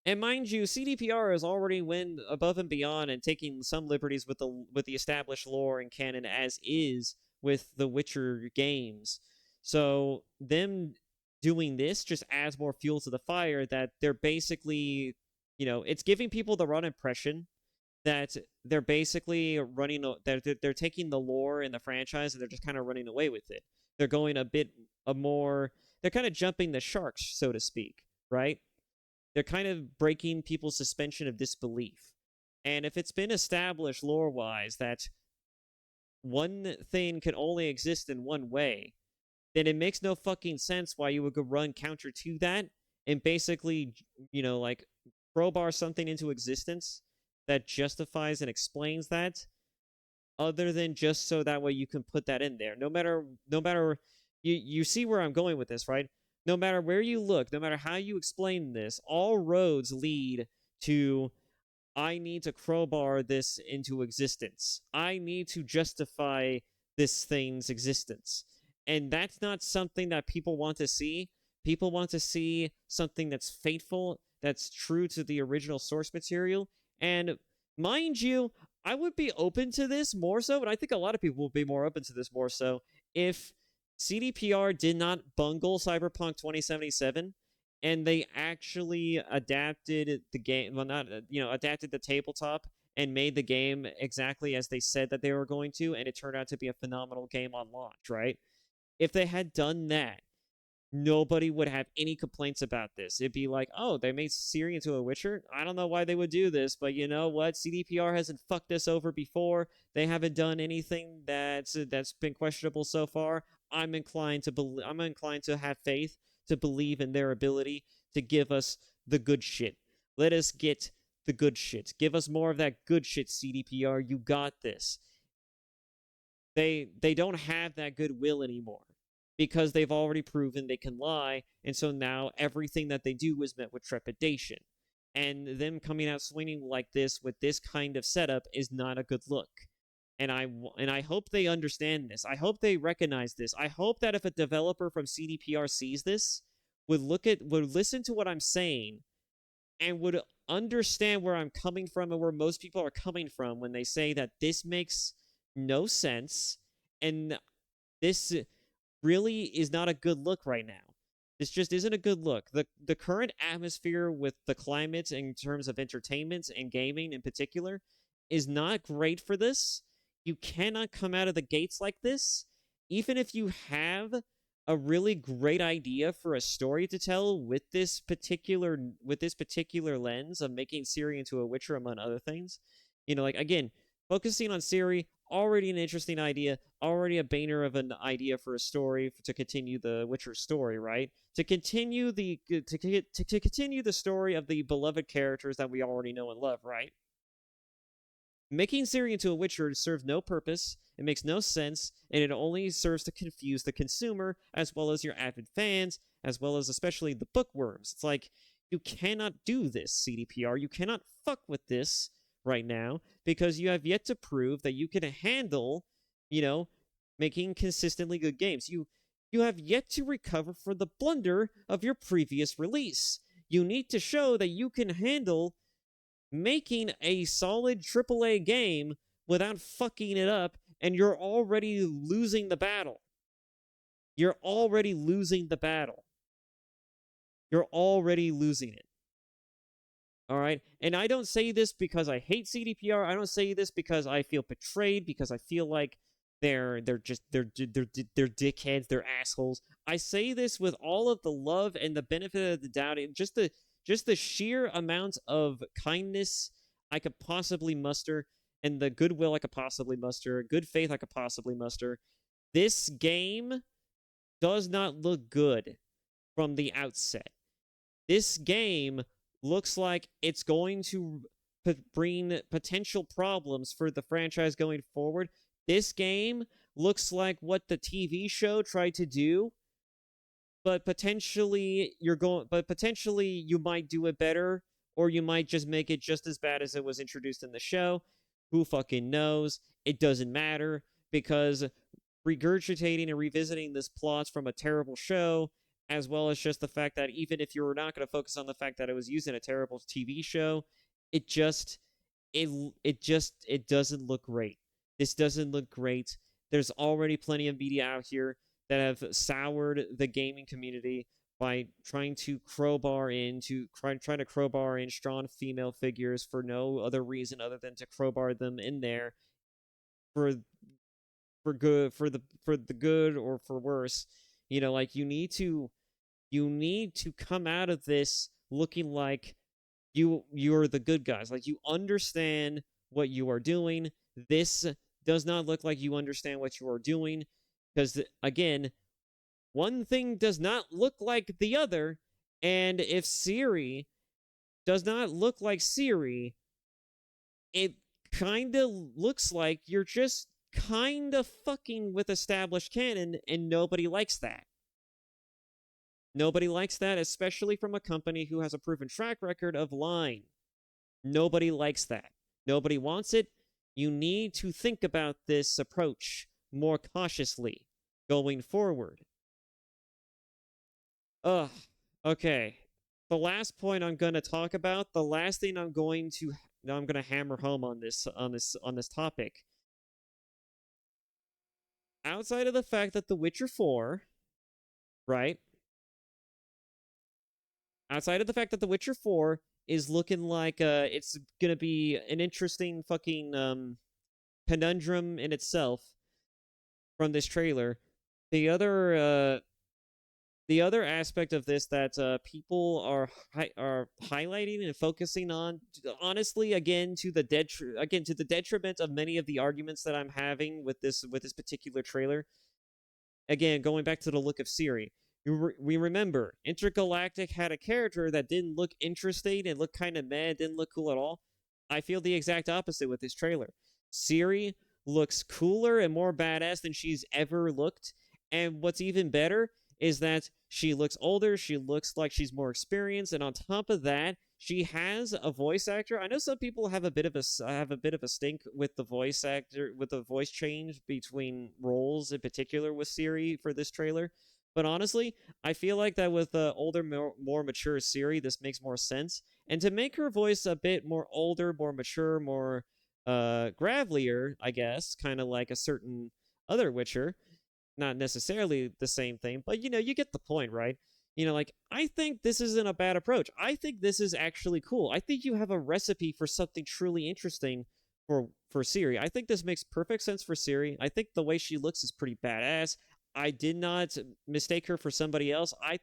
[SPEAKER 1] And mind you, CDPR has already went above and beyond and taking some liberties with the established lore and canon as is with the Witcher games. So them doing this just adds more fuel to the fire that they're basically, it's giving people the wrong impression that they're basically they're taking the lore in the franchise and they're just kind of running away with it. They're going they're kind of jumping the sharks, so to speak, right? They're kind of breaking people's suspension of disbelief. And if it's been established lore-wise that one thing can only exist in one way, then it makes no fucking sense why you would go run counter to that and basically, crowbar something into existence that justifies and explains that, other than just so that way you can put that in there. No matter, you see where I'm going with this, right? No matter where you look, no matter how you explain this, all roads lead to, I need to crowbar this into existence. I need to justify this thing's existence. And that's not something that people want to see. People want to see something that's faithful, that's true to the original source material. And mind you, I would be open to this more so, and I think a lot of people would be more open to this more so, if CDPR did not bungle Cyberpunk 2077 and they actually adapted the game, adapted the tabletop and made the game exactly as they said that they were going to, and it turned out to be a phenomenal game on launch, right? If they had done that, nobody would have any complaints about this. It'd be like, oh, they made Ciri into a Witcher? I don't know why they would do this, but you know what? CDPR hasn't fucked us over before. They haven't done anything that's been questionable so far. I'm inclined to have faith to believe in their ability to give us the good shit. Let us get the good shit. Give us more of that good shit, CDPR. You got this. They don't have that goodwill anymore because they've already proven they can lie, and so now everything that they do is met with trepidation. And them coming out swinging like this with this kind of setup is not a good look. And I hope they understand this. I hope they recognize this. I hope that if a developer from CDPR sees this, would listen to what I'm saying, and would understand where I'm coming from and where most people are coming from when they say that this makes no sense and this really is not a good look right now. This just isn't a good look. The current atmosphere with the climate in terms of entertainment and gaming in particular is not great for this. You cannot come out of the gates like this. Even if you have a really great idea for a story to tell with this particular lens of making Ciri into a Witcher, among other things. You know, like, again, focusing on Ciri, already an interesting idea, already a banner of an idea for a story to continue the Witcher story, right? To continue the continue the story of the beloved characters that we already know and love, right? Making Ciri into a Witcher serves no purpose, it makes no sense, and it only serves to confuse the consumer, as well as your avid fans, as well as especially the bookworms. It's like, you cannot do this, CDPR. You cannot fuck with this right now, because you have yet to prove that you can handle, making consistently good games. You have yet to recover from the blunder of your previous release. You need to show that you can handle making a solid AAA game without fucking it up, and you're already losing the battle. You're already losing the battle. You're already losing it. All right? And I don't say this because I hate CDPR. I don't say this because I feel betrayed, because I feel like they're dickheads, they're assholes. I say this with all of the love and the benefit of the doubt, and just the sheer amount of kindness I could possibly muster, and the goodwill I could possibly muster, good faith I could possibly muster. This game does not look good from the outset. This game looks like it's going to bring potential problems for the franchise going forward. This game looks like what the TV show tried to do, but potentially you might do it better, or you might just make it just as bad as it was introduced in the show. Who fucking knows? It doesn't matter, because regurgitating and revisiting this plot from a terrible show, as well as just the fact that even if you were not going to focus on the fact that it was used in a terrible TV show, it doesn't look great. This doesn't look great. There's already plenty of media out here that have soured the gaming community by trying to crowbar in strong female figures for no other reason other than to crowbar them in there for the good or for worse. Like, you need to come out of this looking like you're the good guys. Like, you understand what you are doing. This does not look like you understand what you are doing, because, again, one thing does not look like the other, and if Ciri does not look like Ciri, it kind of looks like you're just kind of fucking with established canon, and nobody likes that. Nobody likes that, especially from a company who has a proven track record of lying. Nobody likes that. Nobody wants it. You need to think about this approach more cautiously going forward. Okay. The last point I'm going to talk about, the last thing I'm going to hammer home on this topic. Outside of the fact that The Witcher 4, right? Outside of the fact that The Witcher 4 is looking like it's going to be an interesting fucking conundrum in itself from this trailer, the other aspect of this that people are highlighting and focusing on, honestly, again to the detriment of many of the arguments that I'm having with this particular trailer. Again, going back to the look of Ciri, we remember Intergalactic had a character that didn't look interesting and looked kind of meh, didn't look cool at all. I feel the exact opposite with this trailer. Ciri looks cooler and more badass than she's ever looked. And what's even better is that she looks older, she looks like she's more experienced, and on top of that, she has a voice actor. I know some people have a bit of a stink with the voice actor, with the voice change between roles, in particular with Ciri for this trailer. But honestly, I feel like that with the older, more mature Ciri, this makes more sense. And to make her voice a bit more older, more mature, more gravelier, I guess, kind of like a certain other Witcher. Not necessarily the same thing, but you get the point, right? Like, I think this isn't a bad approach. I think this is actually cool. I think you have a recipe for something truly interesting for Ciri. I think this makes perfect sense for Ciri. I think the way she looks is pretty badass. I did not mistake her for somebody else. I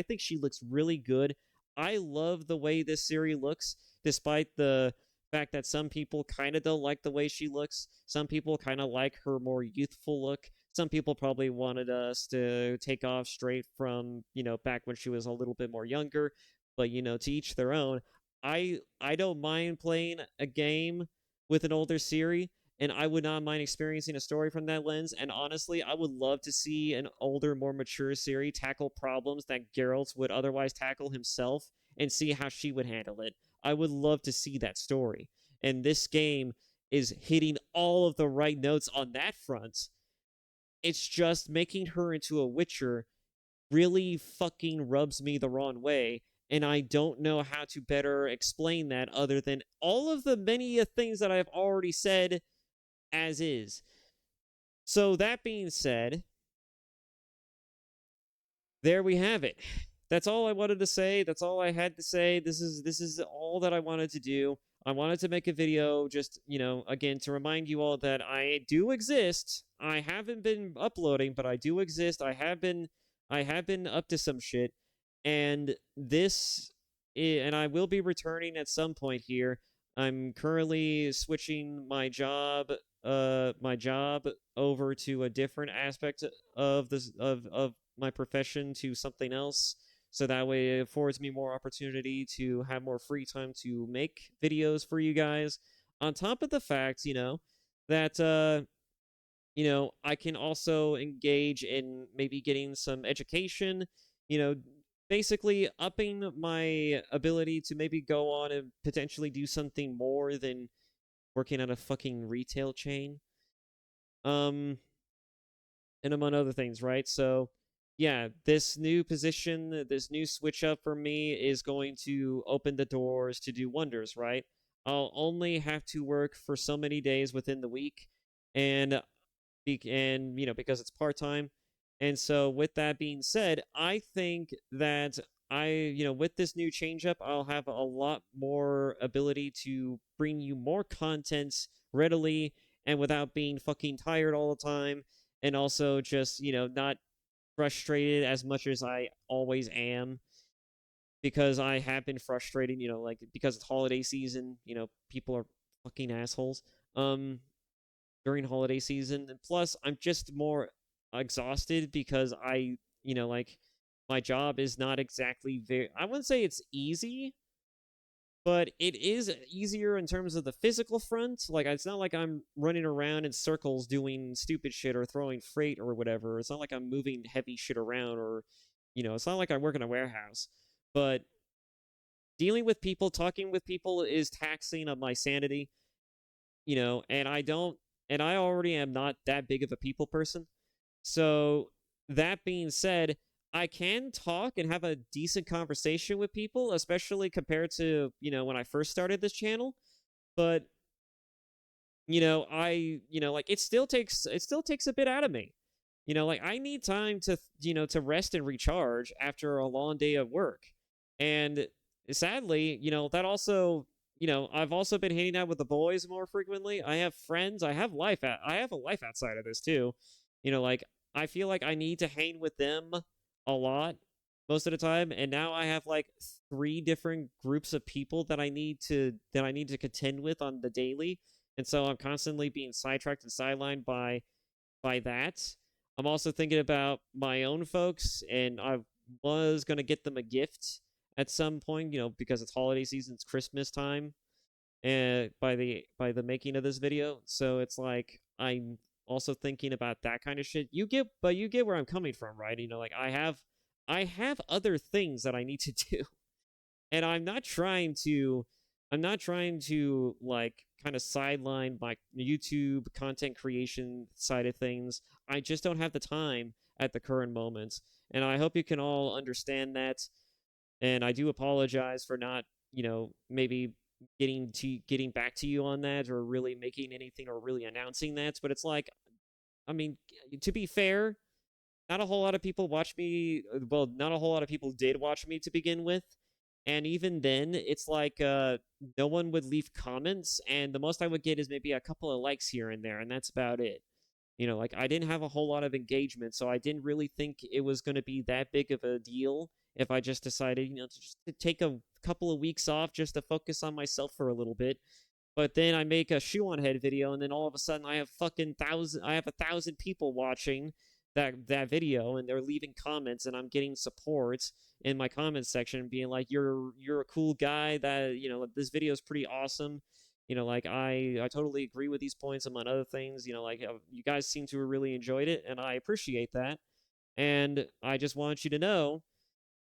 [SPEAKER 1] think she looks really good. I love the way this Ciri looks, despite the fact that some people kind of don't like the way she looks. Some people kind of like her more youthful look. Some people probably wanted us to take off straight from, back when she was a little bit more younger. But, to each their own. I don't mind playing a game with an older Ciri, and I would not mind experiencing a story from that lens. And honestly, I would love to see an older, more mature Ciri tackle problems that Geralt would otherwise tackle himself and see how she would handle it. I would love to see that story. And this game is hitting all of the right notes on that front. It's just making her into a Witcher really fucking rubs me the wrong way, and I don't know how to better explain that other than all of the many things that I've already said as is. So that being said, there we have it. That's all I wanted to say. That's all I had to say. This is all that I wanted to do. I wanted to make a video just, again, to remind you all that I do exist. I haven't been uploading, but I do exist. I have been up to some shit. And and I will be returning at some point here. I'm currently switching my job over to a different aspect of my profession, to something else. So that way it affords me more opportunity to have more free time to make videos for you guys. On top of the fact, that, I can also engage in maybe getting some education, basically upping my ability to maybe go on and potentially do something more than working at a fucking retail chain. And among other things, right? So, yeah, this new position, this new switch up for me is going to open the doors to do wonders, right? I'll only have to work for so many days within the week, and because it's part-time. And so with that being said, I think that with this new change up, I'll have a lot more ability to bring you more content readily and without being fucking tired all the time, and also just, not frustrated as much as I always am, because I have been frustrated, because it's holiday season, people are fucking assholes during holiday season. And plus, I'm just more exhausted because my job is not exactly I wouldn't say it's easy, but it is easier in terms of the physical front. Like, it's not like I'm running around in circles doing stupid shit or throwing freight or whatever. It's not like I'm moving heavy shit around, or, it's not like I work in a warehouse. But dealing with people, talking with people is taxing of my sanity, and I already am not that big of a people person. So, that being said, I can talk and have a decent conversation with people, especially compared to, when I first started this channel. But, it still takes a bit out of me. I need time to, to rest and recharge after a long day of work. And sadly, that also, I've also been hanging out with the boys more frequently. I have friends. I have a life outside of this too. I feel like I need to hang with them a lot most of the time, and now I have 3 different groups of people that I need to contend with on the daily, and so I'm constantly being sidetracked and sidelined by that. I'm also thinking about my own folks, and I was gonna get them a gift at some point, because it's holiday season, it's Christmas time, and by the making of this video. So it's like I'm also thinking about that kind of shit. You get where I'm coming from, right? Like I have other things that I need to do. And I'm not trying to like kind of sideline my YouTube content creation side of things. I just don't have the time at the current moment. And I hope you can all understand that. And I do apologize for not, maybe getting back to you on that, or really making anything, or really announcing that. But it's like, I mean, to be fair, not a whole lot of people watch me. Well, not a whole lot of people did watch me to begin with. And even then, it's like no one would leave comments, and the most I would get is maybe a couple of likes here and there, and that's about it. Like I didn't have a whole lot of engagement, so I didn't really think it was going to be that big of a deal if I just decided, to take a couple of weeks off just to focus on myself for a little bit. But then I make a shoe on head video, and then all of a sudden I have I have 1,000 people watching that video, and they're leaving comments, and I'm getting support in my comments section, being like, "You're a cool guy. That this video is pretty awesome. Like I totally agree with these points, among other things. Like you guys seem to have really enjoyed it, and I appreciate that. And I just want you to know,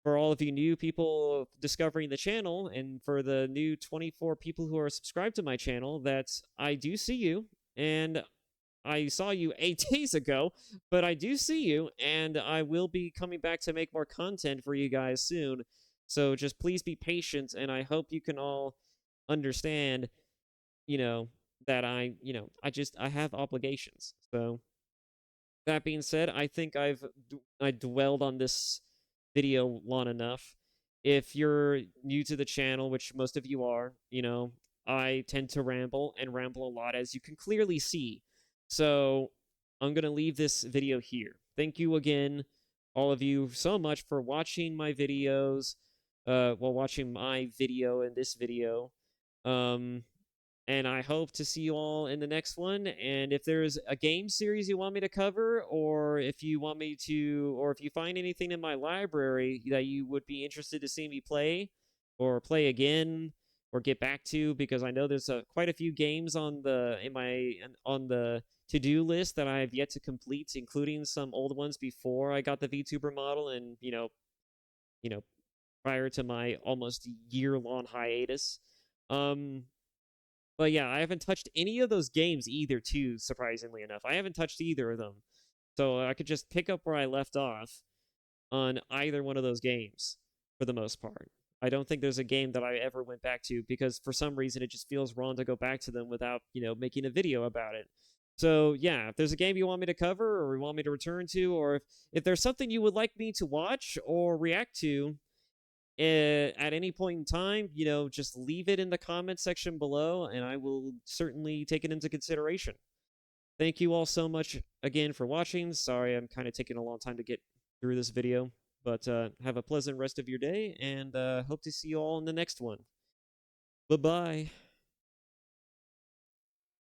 [SPEAKER 1] for all of you new people discovering the channel, and for the new 24 people who are subscribed to my channel, that I do see you, and I saw you 8 days ago, but I do see you, and I will be coming back to make more content for you guys soon. So just please be patient, and I hope you can all understand, that I have obligations. So that being said, I think I dwelled on this video long enough. If you're new to the channel, which most of you are, I tend to ramble, and ramble a lot, as you can clearly see. So I'm going to leave this video here. Thank you again, all of you, so much for watching my videos, watching my video and this video. And I hope to see you all in the next one. And if there's a game series you want me to cover, or if you want me to, or if you find anything in my library that you would be interested to see me play, or play again, or get back to, because I know there's quite a few games on the to-do list that I have yet to complete, including some old ones before I got the VTuber model, and prior to my almost year-long hiatus. But yeah, I haven't touched any of those games either, too, surprisingly enough. I haven't touched either of them. So I could just pick up where I left off on either one of those games, for the most part. I don't think there's a game that I ever went back to, because for some reason it just feels wrong to go back to them without, making a video about it. So yeah, if there's a game you want me to cover, or you want me to return to, or if there's something you would like me to watch or react to, at any point in time, just leave it in the comment section below, and I will certainly take it into consideration. Thank you all so much again for watching. Sorry I'm kind of taking a long time to get through this video, but have a pleasant rest of your day, and hope to see you all in the next one. Bye-bye.